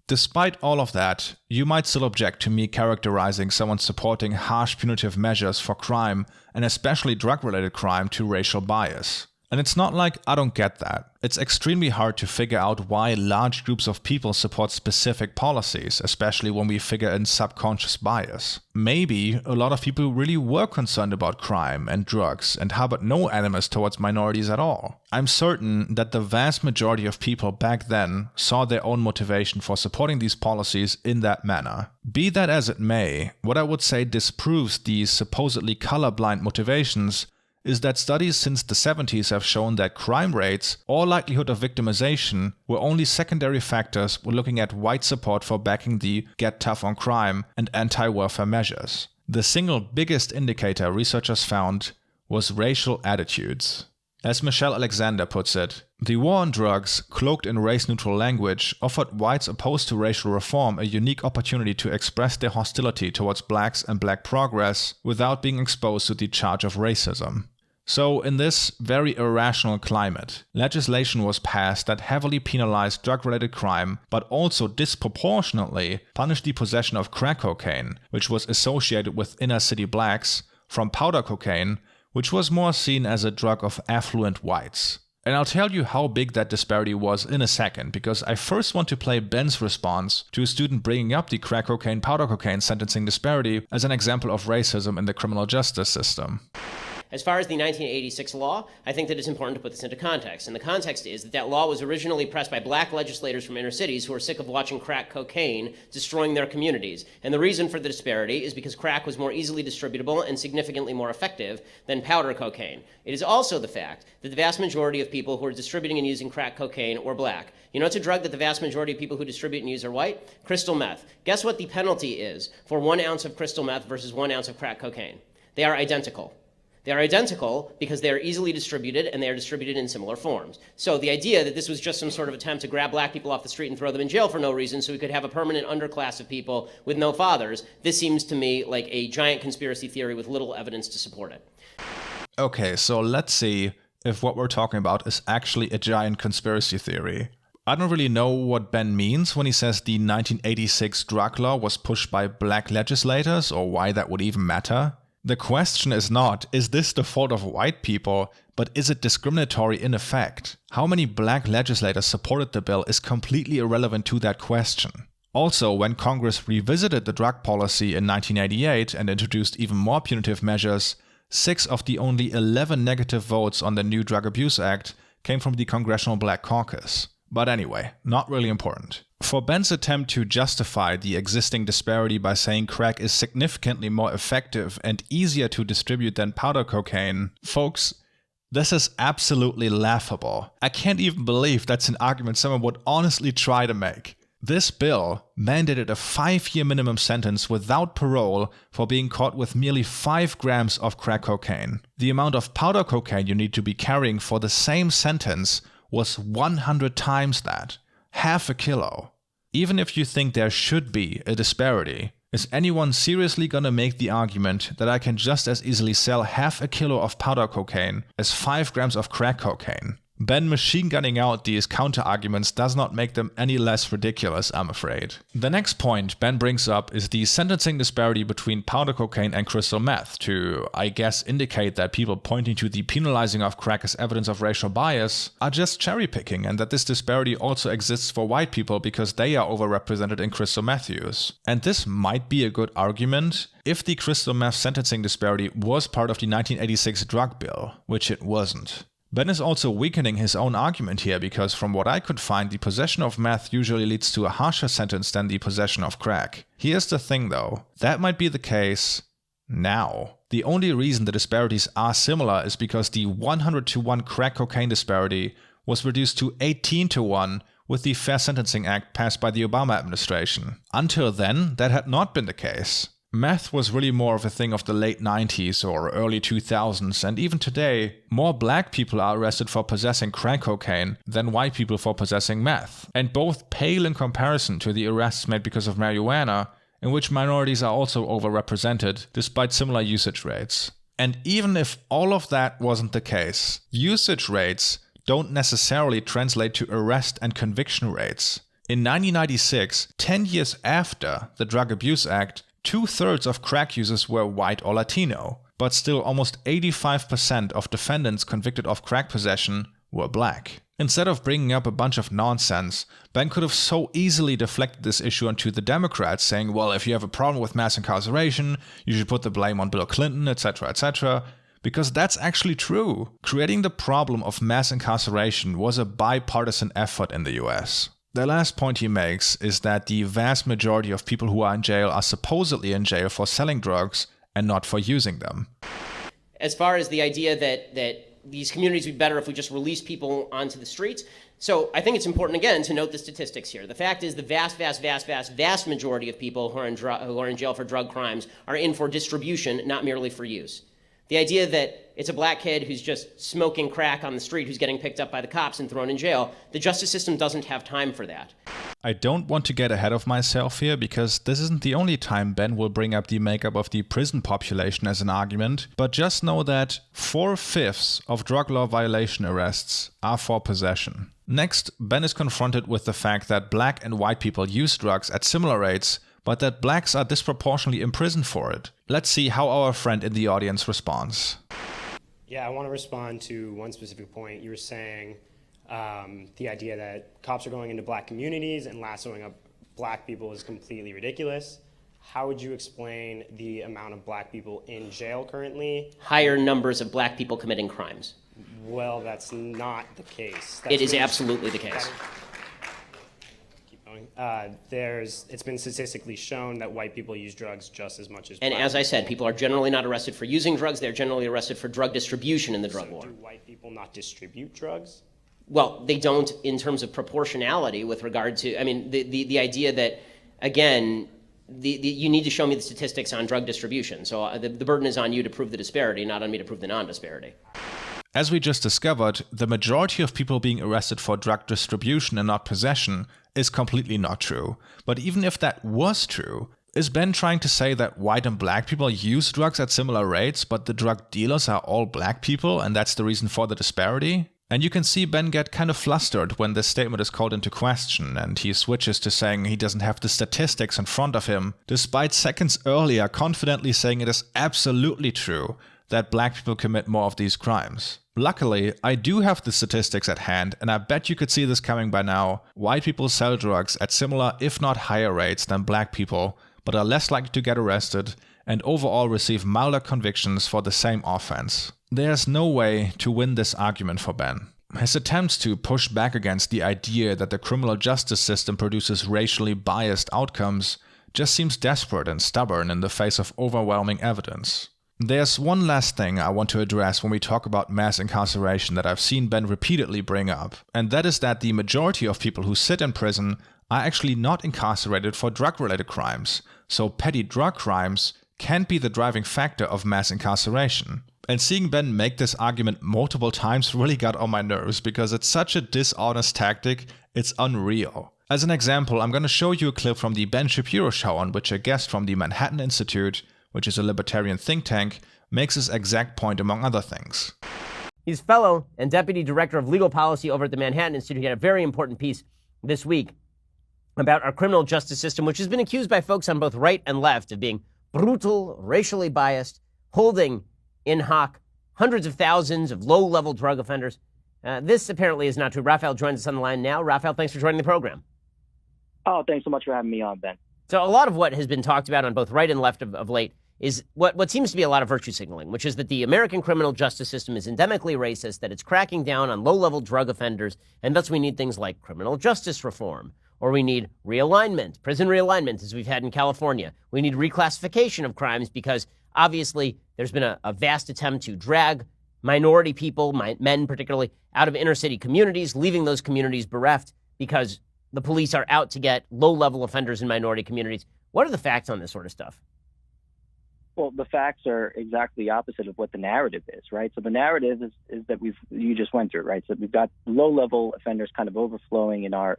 Despite all of that, you might still object to me characterizing someone supporting harsh punitive measures for crime, and especially drug-related crime, to racial bias. And it's not like I don't get that. It's extremely hard to figure out why large groups of people support specific policies, especially when we figure in subconscious bias. Maybe a lot of people really were concerned about crime and drugs and harbored no animus towards minorities at all. I'm certain that the vast majority of people back then saw their own motivation for supporting these policies in that manner. Be that as it may, what I would say disproves these supposedly colorblind motivations is that studies since the 70s have shown that crime rates or likelihood of victimization were only secondary factors when looking at white support for backing the get tough on crime and anti-welfare measures. The single biggest indicator researchers found was racial attitudes. As Michelle Alexander puts it, the war on drugs, cloaked in race-neutral language, offered whites opposed to racial reform a unique opportunity to express their hostility towards blacks and black progress without being exposed to the charge of racism. So, in this very irrational climate, legislation was passed that heavily penalized drug-related crime, but also disproportionately punished the possession of crack cocaine, which was associated with inner-city blacks, from powder cocaine, which was more seen as a drug of affluent whites. And I'll tell you how big that disparity was in a second, because I first want to play Ben's response to a student bringing up the crack cocaine, powder cocaine sentencing disparity as an example of racism in the criminal justice system. As far as the 1986 law, I think that it's important to put this into context. And the context is that law was originally pressed by black legislators from inner cities who were sick of watching crack cocaine destroying their communities. And the reason for the disparity is because crack was more easily distributable and significantly more effective than powder cocaine. It is also the fact that the vast majority of people who are distributing and using crack cocaine were black. You know it's a drug that the vast majority of people who distribute and use are white? Crystal meth. Guess what the penalty is for 1 ounce of crystal meth versus 1 ounce of crack cocaine? They are identical. They are identical because they are easily distributed and they are distributed in similar forms. So the idea that this was just some sort of attempt to grab black people off the street and throw them in jail for no reason so we could have a permanent underclass of people with no fathers, this seems to me like a giant conspiracy theory with little evidence to support it. Okay, so let's see if what we're talking about is actually a giant conspiracy theory. I don't really know what Ben means when he says the 1986 drug law was pushed by black legislators, or why that would even matter. The question is not, is this the fault of white people, but is it discriminatory in effect? How many black legislators supported the bill is completely irrelevant to that question. Also, when Congress revisited the drug policy in 1988 and introduced even more punitive measures, 6 of the only 11 negative votes on the new Drug Abuse Act came from the Congressional Black Caucus. But anyway, not really important. For Ben's attempt to justify the existing disparity by saying crack is significantly more effective and easier to distribute than powder cocaine, folks, this is absolutely laughable. I can't even believe that's an argument someone would honestly try to make. This bill mandated a 5-year minimum sentence without parole for being caught with merely 5 grams of crack cocaine. The amount of powder cocaine you need to be carrying for the same sentence was 100 times that. Half a kilo. Even if you think there should be a disparity, is anyone seriously gonna make the argument that I can just as easily sell half a kilo of powder cocaine as 5 grams of crack cocaine? Ben machine gunning out these counter-arguments does not make them any less ridiculous, I'm afraid. The next point Ben brings up is the sentencing disparity between powder cocaine and crystal meth to, I guess, indicate that people pointing to the penalizing of crack as evidence of racial bias are just cherry-picking, and that this disparity also exists for white people because they are overrepresented in crystal meth use. And this might be a good argument if the crystal meth sentencing disparity was part of the 1986 drug bill, which it wasn't. Ben is also weakening his own argument here because from what I could find, the possession of meth usually leads to a harsher sentence than the possession of crack. Here's the thing though, that might be the case now. The only reason the disparities are similar is because the 100-to-1 crack cocaine disparity was reduced to 18-to-1 with the Fair Sentencing Act passed by the Obama administration. Until then, that had not been the case. Meth was really more of a thing of the late 90s or early 2000s, and even today, more black people are arrested for possessing crack cocaine than white people for possessing meth, and both pale in comparison to the arrests made because of marijuana, in which minorities are also overrepresented despite similar usage rates. And even if all of that wasn't the case, usage rates don't necessarily translate to arrest and conviction rates. In 1996, 10 years after the Drug Abuse Act, 2/3 of crack users were white or Latino, but still almost 85% of defendants convicted of crack possession were black. Instead of bringing up a bunch of nonsense, Ben could have so easily deflected this issue onto the Democrats, saying, well, if you have a problem with mass incarceration, you should put the blame on Bill Clinton, etc., etc., because that's actually true. Creating the problem of mass incarceration was a bipartisan effort in the US. The last point he makes is that the vast majority of people who are in jail are supposedly in jail for selling drugs and not for using them. As far as the idea that these communities would be better if we just release people onto the streets, so I think it's important, again, to note the statistics here. The fact is the vast majority of people who are in jail for drug crimes are in for distribution, not merely for use. The idea that it's a black kid who's just smoking crack on the street who's getting picked up by the cops and thrown in jail, the justice system doesn't have time for that. I don't want to get ahead of myself here because this isn't the only time Ben will bring up the makeup of the prison population as an argument, but just know that 4/5 of drug law violation arrests are for possession. Next, Ben is confronted with the fact that black and white people use drugs at similar rates, but that blacks are disproportionately imprisoned for it. Let's see how our friend in the audience responds. Yeah, I want to respond to one specific point. You were saying the idea that cops are going into black communities and lassoing up black people is completely ridiculous. How would you explain the amount of black people in jail currently? Higher numbers of black people committing crimes. Well, that's not the case. It is absolutely the case. It's been statistically shown that white people use drugs just as much as black people. And as I said, people are generally not arrested for using drugs. They're generally arrested for drug distribution in the drug war. Do white people not distribute drugs? Well, they don't in terms of proportionality with regard to, I mean, the idea that, again, you need to show me the statistics on drug distribution. So the burden is on you to prove the disparity, not on me to prove the non-disparity. As we just discovered, the majority of people being arrested for drug distribution and not possession is completely not true. But even if that was true, is Ben trying to say that white and black people use drugs at similar rates, but the drug dealers are all black people and that's the reason for the disparity? And you can see Ben get kind of flustered when this statement is called into question, and he switches to saying he doesn't have the statistics in front of him, despite seconds earlier confidently saying it is absolutely true that black people commit more of these crimes. Luckily, I do have the statistics at hand, and I bet you could see this coming by now. White people sell drugs at similar, if not higher rates than black people, but are less likely to get arrested, and overall receive milder convictions for the same offense. There's no way to win this argument for Ben. His attempts to push back against the idea that the criminal justice system produces racially biased outcomes just seems desperate and stubborn in the face of overwhelming evidence. There's one last thing I want to address when we talk about mass incarceration that I've seen Ben repeatedly bring up, and that is that the majority of people who sit in prison are actually not incarcerated for drug-related crimes, so petty drug crimes can't be the driving factor of mass incarceration. And seeing Ben make this argument multiple times really got on my nerves because it's such a dishonest tactic, it's unreal. As an example, I'm going to show you a clip from the Ben Shapiro show on which a guest from the Manhattan Institute, which is a libertarian think tank, makes this exact point among other things. He's fellow and deputy director of legal policy over at the Manhattan Institute. He had a very important piece this week about our criminal justice system, which has been accused by folks on both right and left of being brutal, racially biased, holding in hock hundreds of thousands of low-level drug offenders. This apparently is not true. Raphael joins us on the line now. Raphael, thanks for joining the program. Oh, thanks so much for having me on, Ben. So a lot of what has been talked about on both right and left of late is what seems to be a lot of virtue signaling, which is that the American criminal justice system is endemically racist, that it's cracking down on low-level drug offenders, and thus we need things like criminal justice reform, or we need realignment, prison realignment, as we've had in California. We need reclassification of crimes because obviously there's been a vast attempt to drag minority people, men particularly, out of inner city communities, leaving those communities bereft because the police are out to get low-level offenders in minority communities. What are the facts on this sort of stuff? Well, the facts are exactly opposite of what the narrative is, right? So the narrative is that you just went through, right? So we've got low-level offenders kind of overflowing in our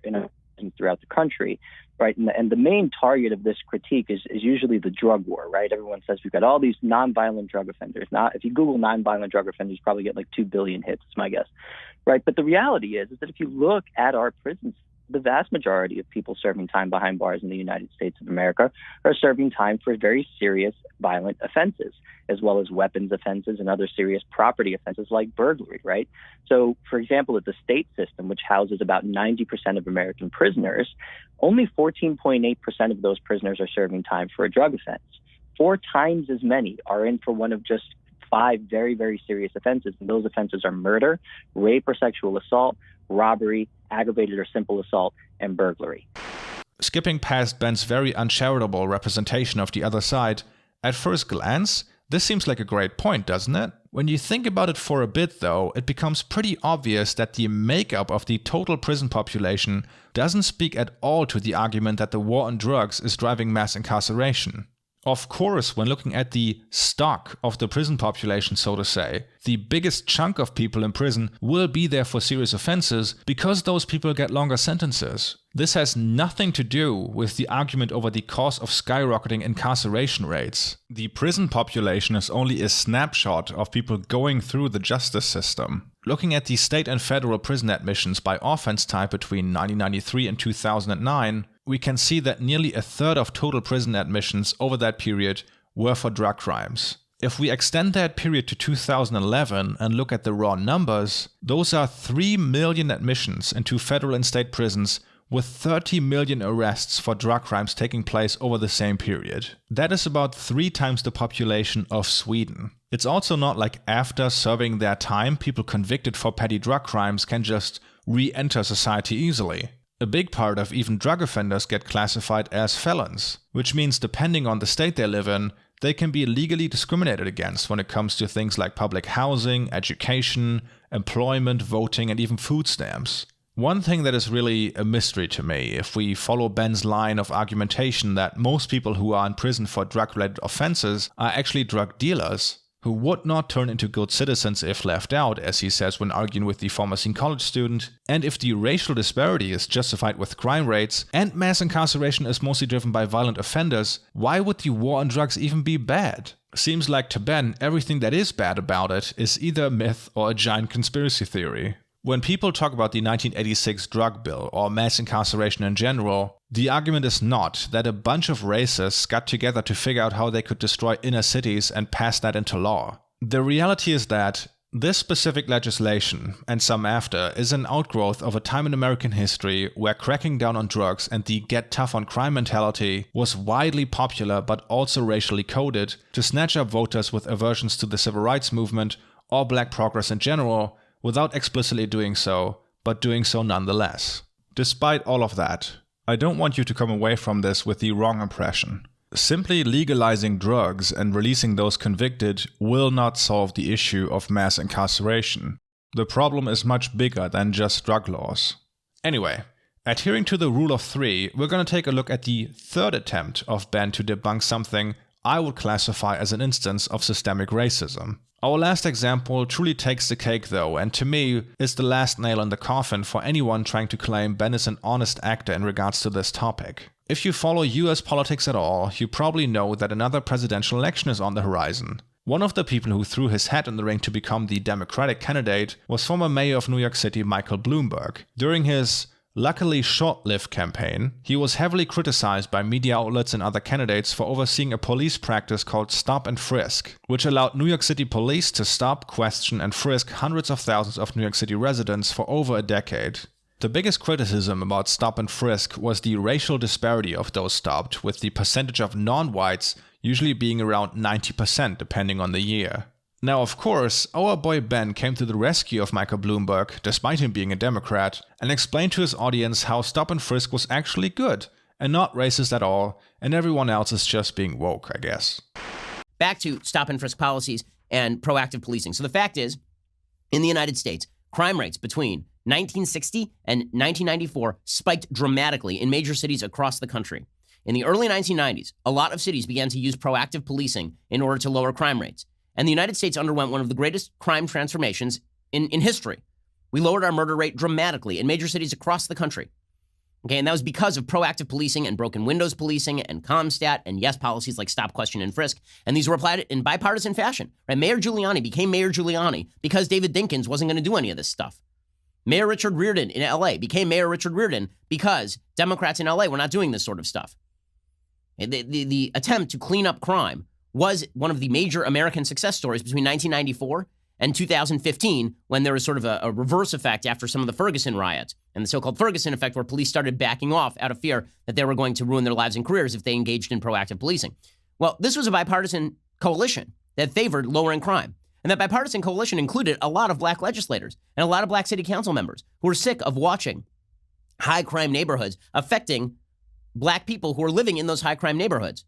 throughout the country, right? And the main target of this critique is usually the drug war, right? Everyone says we've got all these nonviolent drug offenders. Now, if you Google nonviolent drug offenders, you probably get like 2 billion hits, is my guess, right? But the reality is that if you look at our prisons, the vast majority of people serving time behind bars in the United States of America are serving time for very serious violent offenses, as well as weapons offenses and other serious property offenses like burglary, right? So, for example, at the state system, which houses about 90% of American prisoners, only 14.8% of those prisoners are serving time for a drug offense. 4 times as many are in for one of just 5 very, very serious offenses, and those offenses are murder, rape or sexual assault, robbery, aggravated or simple assault, and burglary. Skipping past Ben's very uncharitable representation of the other side, at first glance, this seems like a great point, doesn't it? When you think about it for a bit, though, it becomes pretty obvious that the makeup of the total prison population doesn't speak at all to the argument that the war on drugs is driving mass incarceration. Of course, when looking at the stock of the prison population, so to say, the biggest chunk of people in prison will be there for serious offenses because those people get longer sentences. This has nothing to do with the argument over the cause of skyrocketing incarceration rates. The prison population is only a snapshot of people going through the justice system. Looking at the state and federal prison admissions by offense type between 1993 and 2009, we can see that nearly a third of total prison admissions over that period were for drug crimes. If we extend that period to 2011 and look at the raw numbers, those are 3 million admissions into federal and state prisons with 30 million arrests for drug crimes taking place over the same period. That is about 3 times the population of Sweden. It's also not like after serving their time, people convicted for petty drug crimes can just re-enter society easily. A big part of even drug offenders get classified as felons, which means depending on the state they live in, they can be legally discriminated against when it comes to things like public housing, education, employment, voting, and even food stamps. One thing that is really a mystery to me, if we follow Ben's line of argumentation that most people who are in prison for drug-related offenses are actually drug dealers, who would not turn into good citizens if left out, as he says when arguing with the former Scene College student, and if the racial disparity is justified with crime rates, and mass incarceration is mostly driven by violent offenders, why would the war on drugs even be bad? Seems like to Ben, everything that is bad about it is either a myth or a giant conspiracy theory. When people talk about the 1986 drug bill or mass incarceration in general, the argument is not that a bunch of racists got together to figure out how they could destroy inner cities and pass that into law. The reality is that this specific legislation, and some after, is an outgrowth of a time in American history where cracking down on drugs and the get tough on crime mentality was widely popular but also racially coded to snatch up voters with aversions to the civil rights movement or black progress in general, without explicitly doing so, but doing so nonetheless. Despite all of that, I don't want you to come away from this with the wrong impression. Simply legalizing drugs and releasing those convicted will not solve the issue of mass incarceration. The problem is much bigger than just drug laws. Anyway, adhering to the rule of 3, we're going to take a look at the third attempt of Ben to debunk something I would classify as an instance of systemic racism. Our last example truly takes the cake though, and to me is the last nail in the coffin for anyone trying to claim Ben is an honest actor in regards to this topic. If you follow US politics at all, you probably know that another presidential election is on the horizon. One of the people who threw his hat in the ring to become the Democratic candidate was former mayor of New York City Michael Bloomberg. During his luckily short-lived campaign, he was heavily criticized by media outlets and other candidates for overseeing a police practice called stop and frisk, which allowed New York City police to stop, question, and frisk hundreds of thousands of New York City residents for over a decade. The biggest criticism about stop and frisk was the racial disparity of those stopped, with the percentage of non-whites usually being around 90% depending on the year. Now, of course, our boy Ben came to the rescue of Michael Bloomberg, despite him being a Democrat, and explained to his audience how stop and frisk was actually good, and not racist at all, and everyone else is just being woke, I guess. Back to stop and frisk policies and proactive policing. So the fact is, in the United States, crime rates between 1960 and 1994 spiked dramatically in major cities across the country. In the early 1990s, a lot of cities began to use proactive policing in order to lower crime rates. And the United States underwent one of the greatest crime transformations in history. We lowered our murder rate dramatically in major cities across the country. Okay, and that was because of proactive policing and broken windows policing and CompStat and yes, policies like stop, question, and frisk. And these were applied in bipartisan fashion. Right? Mayor Giuliani became Mayor Giuliani because David Dinkins wasn't going to do any of this stuff. Mayor Richard Riordan in LA became Mayor Richard Riordan because Democrats in LA were not doing this sort of stuff. The attempt to clean up crime was one of the major American success stories between 1994 and 2015, when there was sort of a reverse effect after some of the Ferguson riots and the so-called Ferguson effect, where police started backing off out of fear that they were going to ruin their lives and careers if they engaged in proactive policing. Well, this was a bipartisan coalition that favored lowering crime. And that bipartisan coalition included a lot of black legislators and a lot of black city council members who were sick of watching high crime neighborhoods affecting black people who are living in those high crime neighborhoods.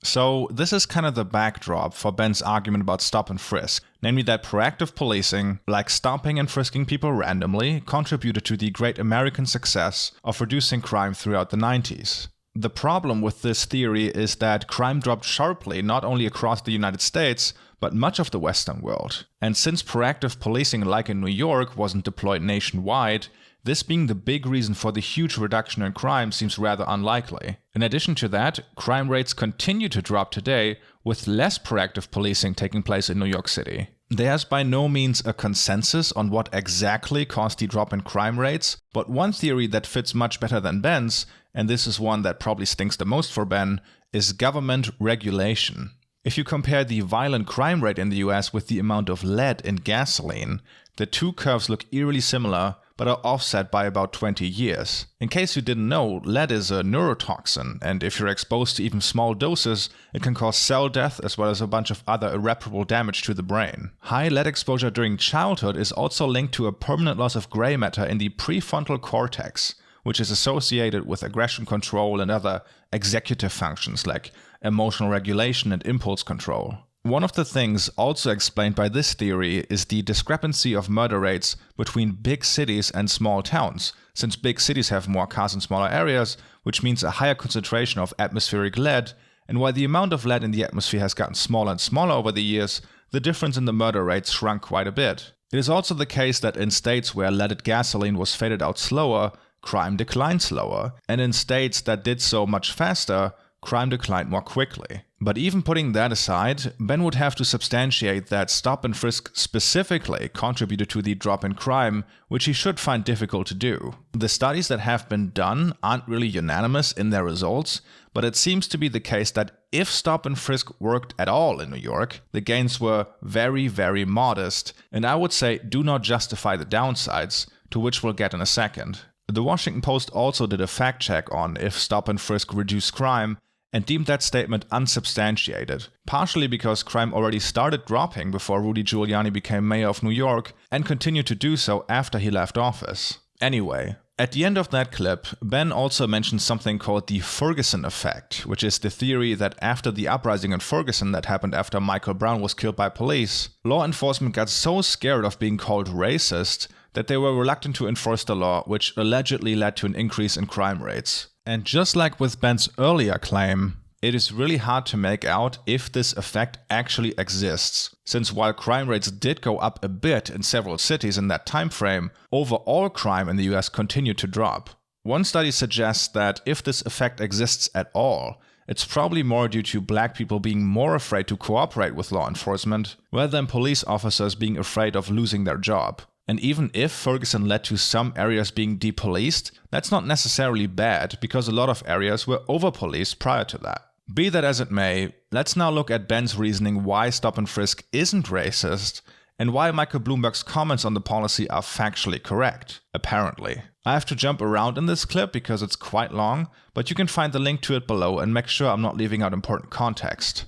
So this is kind of the backdrop for Ben's argument about stop and frisk, namely that proactive policing, like stopping and frisking people randomly, contributed to the great American success of reducing crime throughout the 90s. The problem with this theory is that crime dropped sharply not only across the United States, but much of the Western world. And since proactive policing, like in New York, wasn't deployed nationwide, this being the big reason for the huge reduction in crime seems rather unlikely. In addition to that, crime rates continue to drop today, with less proactive policing taking place in New York City. There's by no means a consensus on what exactly caused the drop in crime rates, but one theory that fits much better than Ben's, and this is one that probably stinks the most for Ben, is government regulation. If you compare the violent crime rate in the US with the amount of lead in gasoline, the two curves look eerily similar, but are offset by about 20 years. In case you didn't know, lead is a neurotoxin, and if you're exposed to even small doses, it can cause cell death as well as a bunch of other irreparable damage to the brain. High lead exposure during childhood is also linked to a permanent loss of gray matter in the prefrontal cortex, which is associated with aggression control and other executive functions like emotional regulation and impulse control. One of the things also explained by this theory is the discrepancy of murder rates between big cities and small towns, since big cities have more cars in smaller areas, which means a higher concentration of atmospheric lead, and while the amount of lead in the atmosphere has gotten smaller and smaller over the years, the difference in the murder rates shrunk quite a bit. It is also the case that in states where leaded gasoline was faded out slower, crime declined slower, and in states that did so much faster, crime declined more quickly. But even putting that aside, Ben would have to substantiate that stop and frisk specifically contributed to the drop in crime, which he should find difficult to do. The studies that have been done aren't really unanimous in their results, but it seems to be the case that if stop and frisk worked at all in New York, the gains were very, very modest, and I would say do not justify the downsides, to which we'll get in a second. The Washington Post also did a fact check on if stop and frisk reduced crime, and deemed that statement unsubstantiated, partially because crime already started dropping before Rudy Giuliani became mayor of New York, and continued to do so after he left office. Anyway, at the end of that clip, Ben also mentioned something called the Ferguson effect, which is the theory that after the uprising in Ferguson that happened after Michael Brown was killed by police, law enforcement got so scared of being called racist that they were reluctant to enforce the law, which allegedly led to an increase in crime rates. And just like with Ben's earlier claim, it is really hard to make out if this effect actually exists, since while crime rates did go up a bit in several cities in that time frame, overall crime in the US continued to drop. One study suggests that if this effect exists at all, it's probably more due to black people being more afraid to cooperate with law enforcement, rather than police officers being afraid of losing their job. And even if Ferguson led to some areas being depoliced, that's not necessarily bad, because a lot of areas were over-policed prior to that. Be that as it may, let's now look at Ben's reasoning why stop and frisk isn't racist, and why Michael Bloomberg's comments on the policy are factually correct, apparently. I have to jump around in this clip because it's quite long, but you can find the link to it below and make sure I'm not leaving out important context.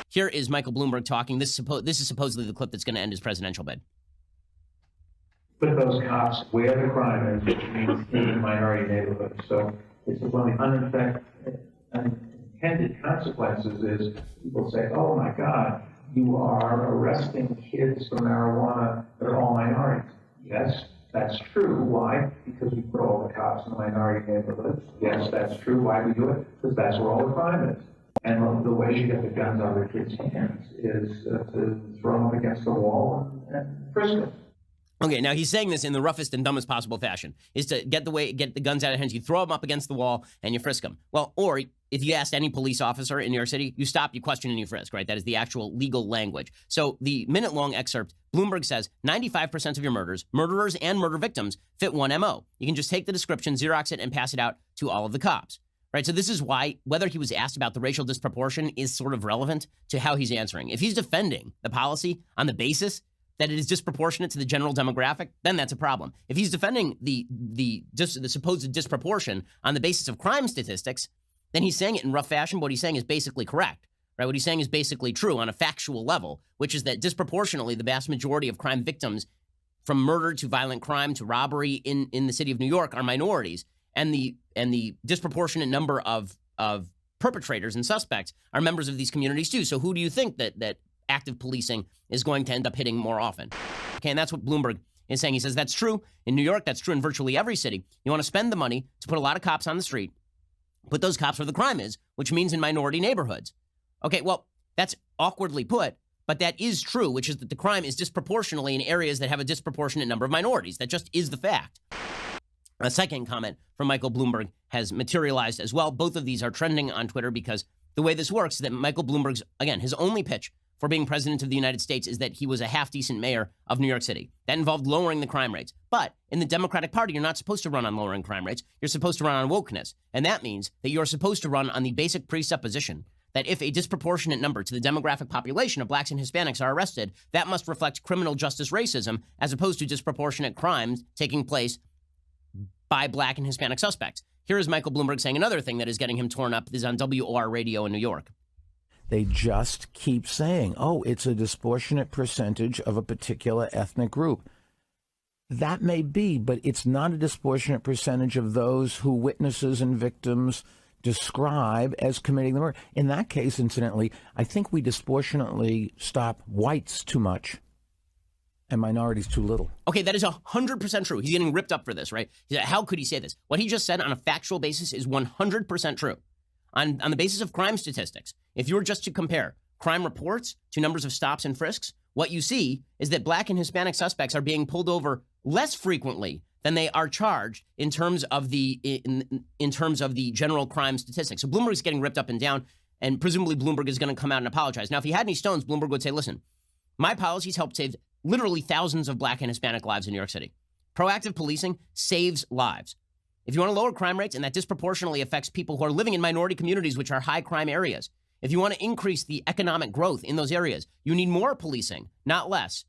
Here is Michael Bloomberg talking. This is supposedly the clip that's going to end his presidential bid. Put those cops where the crime is, which means in minority neighborhoods. So it's one of the unintended consequences is people say, oh my God, you are arresting kids for marijuana that are all minorities. Yes, that's true. Why? Because we put all the cops in the minority neighborhoods. Yes, that's true. Why we do it? Because that's where all the crime is. And the way you get the guns out of the kids' hands is to throw them against the wall and frisk them. Okay, now he's saying this in the roughest and dumbest possible fashion, is to get the guns out of hands, you throw them up against the wall, and you frisk them. Well, or if you asked any police officer in New York City, you stop, you question, and you frisk, right? That is the actual legal language. So the minute-long excerpt, Bloomberg says 95% of your murderers and murder victims fit one MO. You can just take the description, Xerox it, and pass it out to all of the cops. Right, so this is why whether he was asked about the racial disproportion is sort of relevant to how he's answering. If he's defending the policy on the basis that it is disproportionate to the general demographic, then that's a problem. If he's defending the supposed disproportion on the basis of crime statistics, then he's saying it in rough fashion. What he's saying is basically correct, right? What he's saying is basically true on a factual level, which is that disproportionately the vast majority of crime victims, from murder to violent crime to robbery in the city of New York, are minorities, and the disproportionate number of perpetrators and suspects are members of these communities too. So who do you think that active policing is going to end up hitting more often? Okay, and that's what Bloomberg is saying. He says that's true in New York. That's true in virtually every city. You want to spend the money to put a lot of cops on the street, put those cops where the crime is, which means in minority neighborhoods. Okay, well, that's awkwardly put, but that is true, which is that the crime is disproportionately in areas that have a disproportionate number of minorities. That just is the fact. A second comment from Michael Bloomberg has materialized as well. Both of these are trending on Twitter because the way this works is that Michael Bloomberg's, again, his only pitch for being president of the United States is that he was a half-decent mayor of New York City. That involved lowering the crime rates. But in the Democratic Party, you're not supposed to run on lowering crime rates. You're supposed to run on wokeness. And that means that you're supposed to run on the basic presupposition that if a disproportionate number to the demographic population of blacks and Hispanics are arrested, that must reflect criminal justice racism as opposed to disproportionate crimes taking place by black and Hispanic suspects. Here is Michael Bloomberg saying another thing that is getting him torn up. This is on WOR radio in New York. They just keep saying, oh, it's a disproportionate percentage of a particular ethnic group. That may be, but it's not a disproportionate percentage of those who witnesses and victims describe as committing the murder. In that case, incidentally, I think we disproportionately stop whites too much and minorities too little. Okay, that is 100% true. He's getting ripped up for this, right? How could he say this? What he just said on a factual basis is 100% true. On the basis of crime statistics, if you were just to compare crime reports to numbers of stops and frisks, what you see is that black and Hispanic suspects are being pulled over less frequently than they are charged in terms of the in terms of the general crime statistics. So Bloomberg's getting ripped up and down, and presumably Bloomberg is going to come out and apologize. Now, if he had any stones, Bloomberg would say, listen, my policies helped save literally thousands of black and Hispanic lives in New York City. Proactive policing saves lives. If you want to lower crime rates, and that disproportionately affects people who are living in minority communities, which are high crime areas, if you want to increase the economic growth in those areas, you need more policing, not less.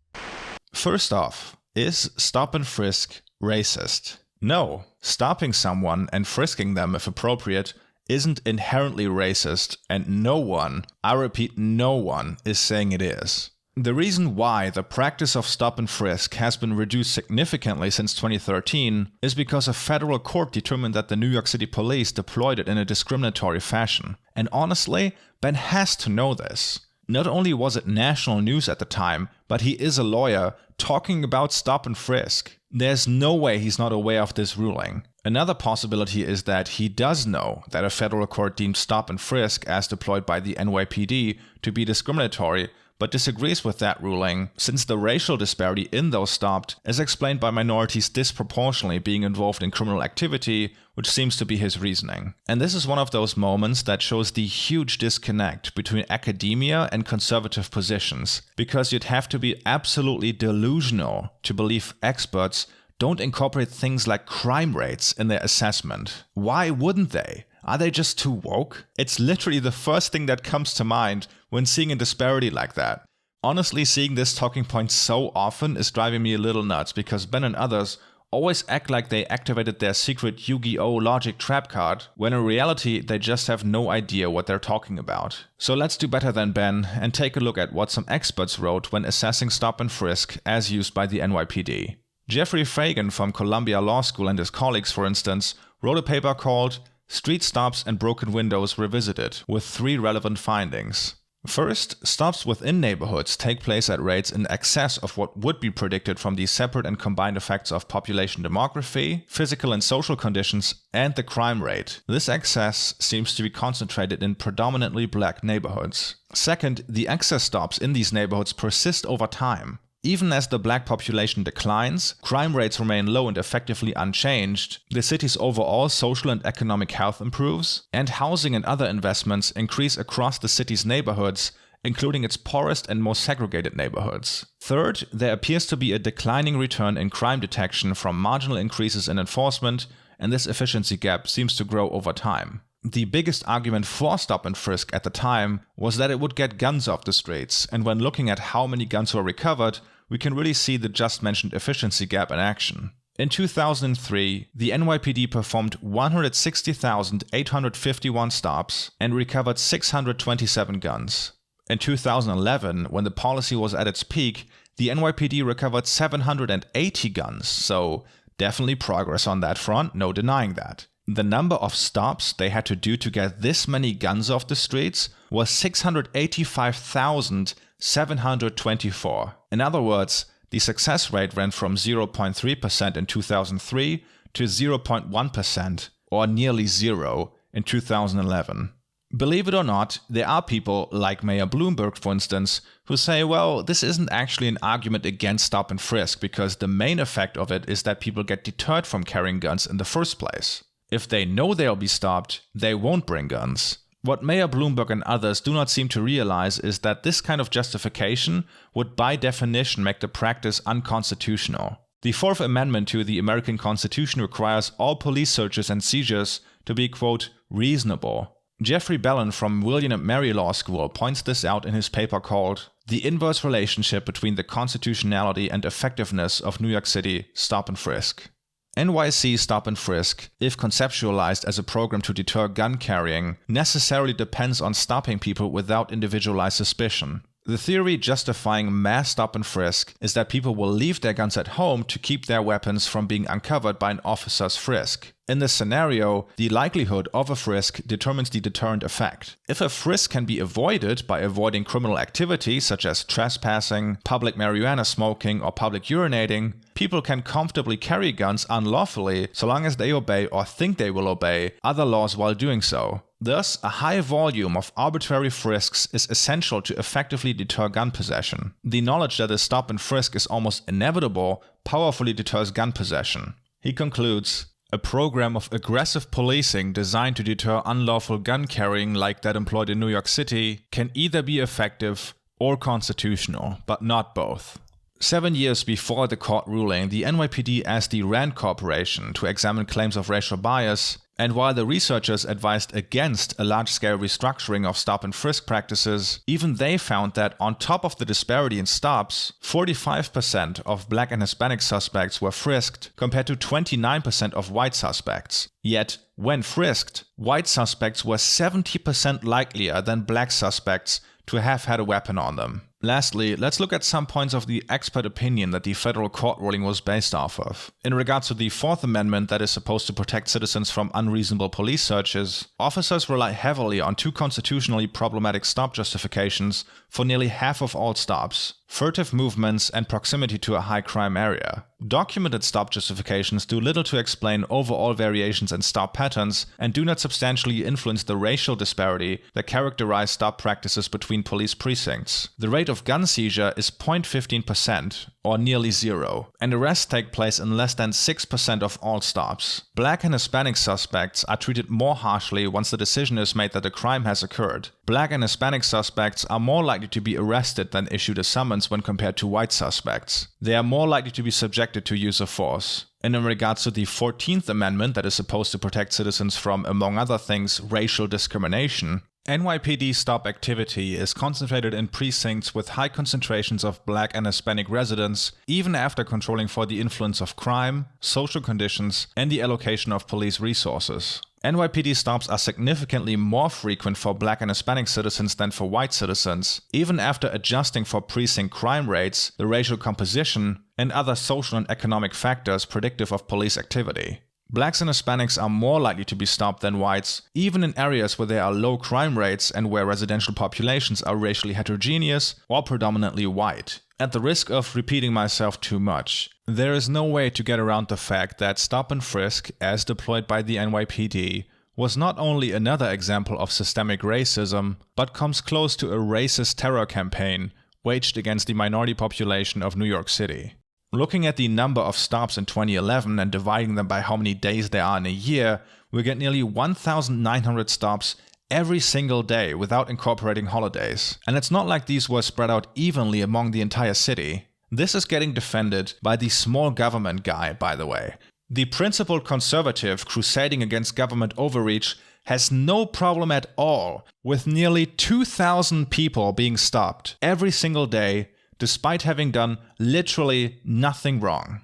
First off, is stop and frisk racist? No. Stopping someone and frisking them, if appropriate, isn't inherently racist, and no one, I repeat, no one, is saying it is. The reason why the practice of stop and frisk has been reduced significantly since 2013 is because a federal court determined that the New York City police deployed it in a discriminatory fashion. And honestly, Ben has to know this. Not only was it national news at the time, but he is a lawyer talking about stop and frisk. There's no way he's not aware of this ruling. Another possibility is that he does know that a federal court deemed stop and frisk as deployed by the NYPD to be discriminatory, but disagrees with that ruling, since the racial disparity in those stopped is explained by minorities disproportionately being involved in criminal activity, which seems to be his reasoning. And this is one of those moments that shows the huge disconnect between academia and conservative positions, because you'd have to be absolutely delusional to believe experts don't incorporate things like crime rates in their assessment. Why wouldn't they? Are they just too woke? It's literally the first thing that comes to mind when seeing a disparity like that. Honestly, seeing this talking point so often is driving me a little nuts, because Ben and others always act like they activated their secret Yu-Gi-Oh! Logic trap card, when in reality they just have no idea what they're talking about. So let's do better than Ben and take a look at what some experts wrote when assessing stop and frisk as used by the NYPD. Jeffrey Fagan from Columbia Law School and his colleagues, for instance, wrote a paper called Street Stops and Broken Windows Revisited, with 3 relevant findings. First, stops within neighborhoods take place at rates in excess of what would be predicted from the separate and combined effects of population demography, physical and social conditions, and the crime rate. This excess seems to be concentrated in predominantly black neighborhoods. Second, the excess stops in these neighborhoods persist over time. Even as the black population declines, crime rates remain low and effectively unchanged, the city's overall social and economic health improves, and housing and other investments increase across the city's neighborhoods, including its poorest and most segregated neighborhoods. Third, there appears to be a declining return in crime detection from marginal increases in enforcement, and this efficiency gap seems to grow over time. The biggest argument for stop and frisk at the time was that it would get guns off the streets, and when looking at how many guns were recovered, we can really see the just mentioned efficiency gap in action. In 2003, the NYPD performed 160,851 stops and recovered 627 guns. In 2011, when the policy was at its peak, the NYPD recovered 780 guns, so definitely progress on that front, no denying that. The number of stops they had to do to get this many guns off the streets was 685,724. In other words, the success rate ran from 0.3% in 2003 to 0.1%, or nearly zero, in 2011. Believe it or not, there are people, like Mayor Bloomberg for instance, who say, well, this isn't actually an argument against stop and frisk because the main effect of it is that people get deterred from carrying guns in the first place. If they know they'll be stopped, they won't bring guns. What Mayor Bloomberg and others do not seem to realize is that this kind of justification would by definition make the practice unconstitutional. The Fourth Amendment to the American Constitution requires all police searches and seizures to be, quote, reasonable. Jeffrey Bellin from William & Mary Law School points this out in his paper called The Inverse Relationship Between the Constitutionality and Effectiveness of New York City Stop and Frisk. NYC stop and frisk, if conceptualized as a program to deter gun carrying, necessarily depends on stopping people without individualized suspicion. The theory justifying mass stop and frisk is that people will leave their guns at home to keep their weapons from being uncovered by an officer's frisk. In this scenario, the likelihood of a frisk determines the deterrent effect. If a frisk can be avoided by avoiding criminal activity such as trespassing, public marijuana smoking, or public urinating, people can comfortably carry guns unlawfully so long as they obey or think they will obey other laws while doing so. Thus, a high volume of arbitrary frisks is essential to effectively deter gun possession. The knowledge that a stop and frisk is almost inevitable powerfully deters gun possession. He concludes, a program of aggressive policing designed to deter unlawful gun carrying like that employed in New York City can either be effective or constitutional, but not both. 7 years before the court ruling, the NYPD asked the Rand Corporation to examine claims of racial bias, and while the researchers advised against a large-scale restructuring of stop and frisk practices, even they found that on top of the disparity in stops, 45% of black and Hispanic suspects were frisked compared to 29% of white suspects. Yet, when frisked, white suspects were 70% likelier than black suspects to have had a weapon on them. Lastly, let's look at some points of the expert opinion that the federal court ruling was based off of. In regards to the Fourth Amendment that is supposed to protect citizens from unreasonable police searches, officers rely heavily on two constitutionally problematic stop justifications for nearly half of all stops: furtive movements and proximity to a high crime area. Documented stop justifications do little to explain overall variations in stop patterns and do not substantially influence the racial disparity that characterize stop practices between police precincts. The rate of of gun seizure is 0.15%, or nearly zero, and arrests take place in less than 6% of all stops. Black and Hispanic suspects are treated more harshly once the decision is made that a crime has occurred. Black and Hispanic suspects are more likely to be arrested than issued a summons when compared to white suspects. They are more likely to be subjected to use of force. And in regards to the 14th Amendment that is supposed to protect citizens from, among other things, racial discrimination, NYPD stop activity is concentrated in precincts with high concentrations of Black and Hispanic residents, even after controlling for the influence of crime, social conditions, and the allocation of police resources. NYPD stops are significantly more frequent for Black and Hispanic citizens than for white citizens, even after adjusting for precinct crime rates, the racial composition, and other social and economic factors predictive of police activity. Blacks and Hispanics are more likely to be stopped than whites, even in areas where there are low crime rates and where residential populations are racially heterogeneous or predominantly white. At the risk of repeating myself too much, there is no way to get around the fact that stop and frisk, as deployed by the NYPD, was not only another example of systemic racism, but comes close to a racist terror campaign waged against the minority population of New York City. Looking at the number of stops in 2011 and dividing them by how many days there are in a year, we get nearly 1,900 stops every single day without incorporating holidays. And it's not like these were spread out evenly among the entire city. This is getting defended by the small government guy, by the way. The principled conservative crusading against government overreach has no problem at all with nearly 2,000 people being stopped every single day, despite having done literally nothing wrong.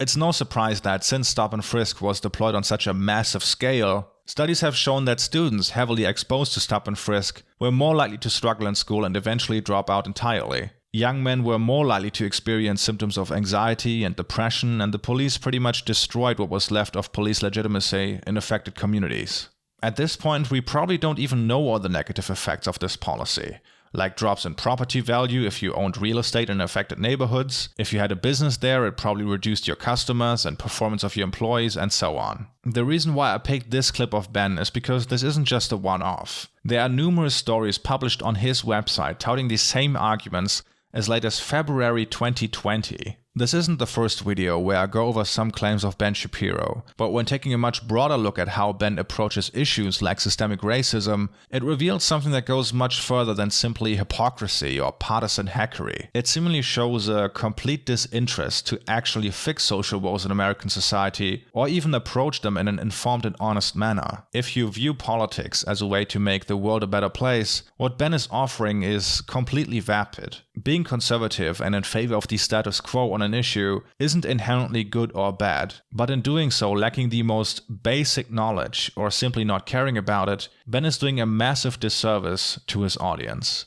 It's no surprise that since stop and frisk was deployed on such a massive scale, studies have shown that students heavily exposed to stop and frisk were more likely to struggle in school and eventually drop out entirely. Young men were more likely to experience symptoms of anxiety and depression, and the police pretty much destroyed what was left of police legitimacy in affected communities. At this point, we probably don't even know all the negative effects of this policy, like drops in property value if you owned real estate in affected neighborhoods. If you had a business there, it probably reduced your customers and performance of your employees, and so on. The reason why I picked this clip of Ben is because this isn't just a one-off. There are numerous stories published on his website touting the same arguments as late as February 2020. This isn't the first video where I go over some claims of Ben Shapiro, but when taking a much broader look at how Ben approaches issues like systemic racism, it reveals something that goes much further than simply hypocrisy or partisan hackery. It seemingly shows a complete disinterest to actually fix social woes in American society, or even approach them in an informed and honest manner. If you view politics as a way to make the world a better place, what Ben is offering is completely vapid. Being conservative and in favor of the status quo on an issue isn't inherently good or bad, but in doing so lacking the most basic knowledge or simply not caring about it, Ben is doing a massive disservice to his audience.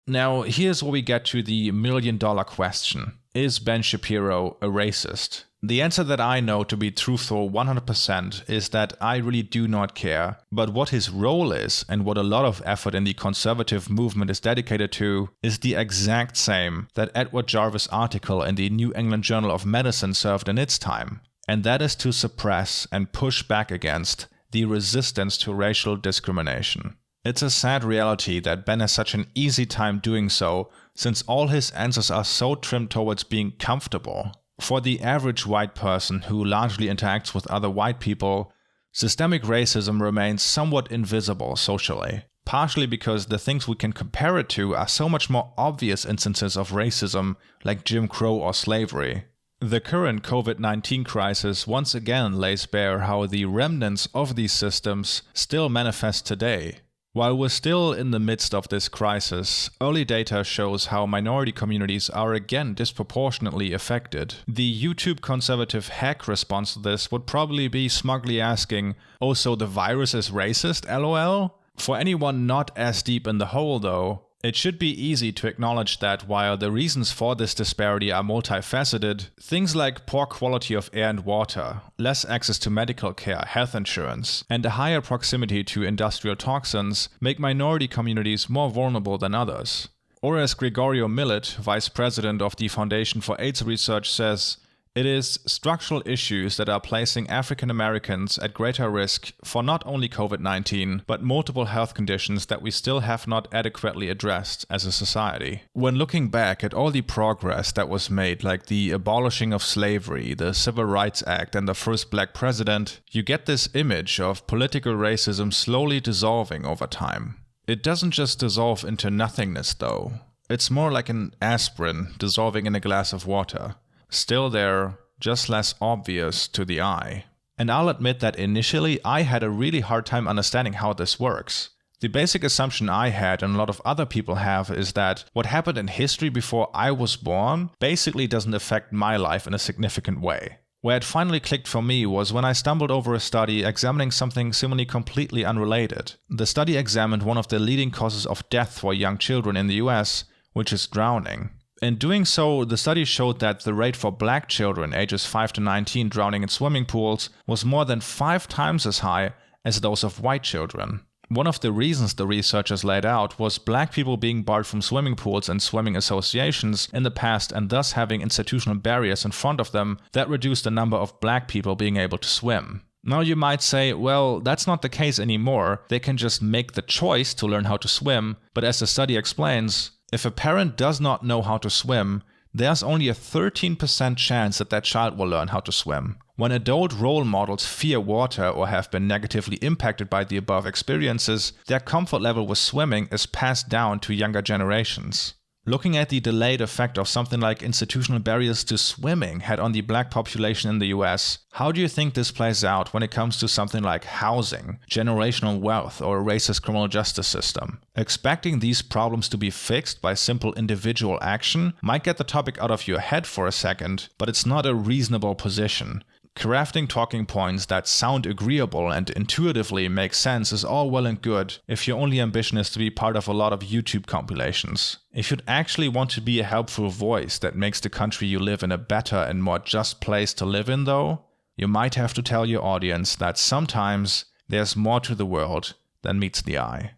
Now, here's where we get to the million-dollar question. Is Ben Shapiro a racist? The answer that I know to be truthful 100% is that I really do not care, but what his role is and what a lot of effort in the conservative movement is dedicated to is the exact same that Edward Jarvis' article in the New England Journal of Medicine served in its time, and that is to suppress and push back against the resistance to racial discrimination. It's a sad reality that Ben has such an easy time doing so, since all his answers are so trimmed towards being comfortable. For the average white person who largely interacts with other white people, systemic racism remains somewhat invisible socially, partially because the things we can compare it to are so much more obvious instances of racism, like Jim Crow or slavery. The current COVID-19 crisis once again lays bare how the remnants of these systems still manifest today. While we're still in the midst of this crisis, early data shows how minority communities are again disproportionately affected. The YouTube conservative hack response to this would probably be smugly asking, "Oh, so the virus is racist, lol?" For anyone not as deep in the hole though, it should be easy to acknowledge that while the reasons for this disparity are multifaceted, things like poor quality of air and water, less access to medical care, health insurance, and a higher proximity to industrial toxins make minority communities more vulnerable than others. Or as Gregorio Millet, vice president of the Foundation for AIDS Research, says, It is structural issues that are placing African Americans at greater risk for not only COVID-19, but multiple health conditions that we still have not adequately addressed as a society. When looking back at all the progress that was made, like the abolishing of slavery, the Civil Rights Act, and the first black president, you get this image of political racism slowly dissolving over time. It doesn't just dissolve into nothingness, though. It's more like an aspirin dissolving in a glass of water. Still there, just less obvious to the eye. And I'll admit that initially I had a really hard time understanding how this works. The basic assumption I had, and a lot of other people have, is that what happened in history before I was born basically doesn't affect my life in a significant way. Where it finally clicked for me was when I stumbled over a study examining something seemingly completely unrelated. The study examined one of the leading causes of death for young children in the US, which is drowning. In doing so, the study showed that the rate for black children ages 5 to 19 drowning in swimming pools was more than 5 times as high as those of white children. One of the reasons the researchers laid out was black people being barred from swimming pools and swimming associations in the past, and thus having institutional barriers in front of them that reduced the number of black people being able to swim. Now you might say, well, that's not the case anymore. They can just make the choice to learn how to swim, but as the study explains, if a parent does not know how to swim, there's only a 13% chance that that child will learn how to swim. When adult role models fear water or have been negatively impacted by the above experiences, their comfort level with swimming is passed down to younger generations. Looking at the delayed effect of something like institutional barriers to swimming had on the black population in the US, how do you think this plays out when it comes to something like housing, generational wealth, or a racist criminal justice system? Expecting these problems to be fixed by simple individual action might get the topic out of your head for a second, but it's not a reasonable position. Crafting talking points that sound agreeable and intuitively make sense is all well and good if your only ambition is to be part of a lot of YouTube compilations. If you'd actually want to be a helpful voice that makes the country you live in a better and more just place to live in, though, you might have to tell your audience that sometimes there's more to the world than meets the eye.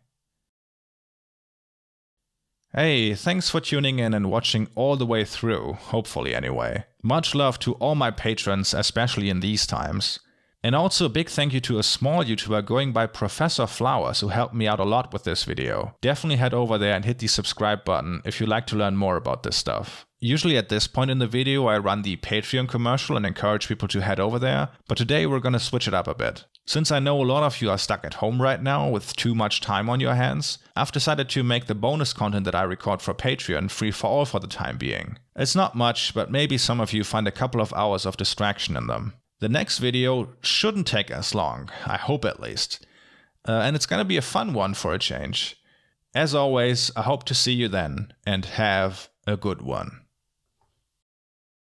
Hey, thanks for tuning in and watching all the way through, hopefully anyway. Much love to all my patrons, especially in these times. And also a big thank you to a small YouTuber going by Professor Flowers who helped me out a lot with this video. Definitely head over there and hit the subscribe button if you'd like to learn more about this stuff. Usually at this point in the video I run the Patreon commercial and encourage people to head over there, but today we're gonna switch it up a bit. Since I know a lot of you are stuck at home right now with too much time on your hands, I've decided to make the bonus content that I record for Patreon free for all for the time being. It's not much, but maybe some of you find a couple of hours of distraction in them. The next video shouldn't take as long, I hope at least. And it's gonna be a fun one for a change. As always, I hope to see you then, and have a good one.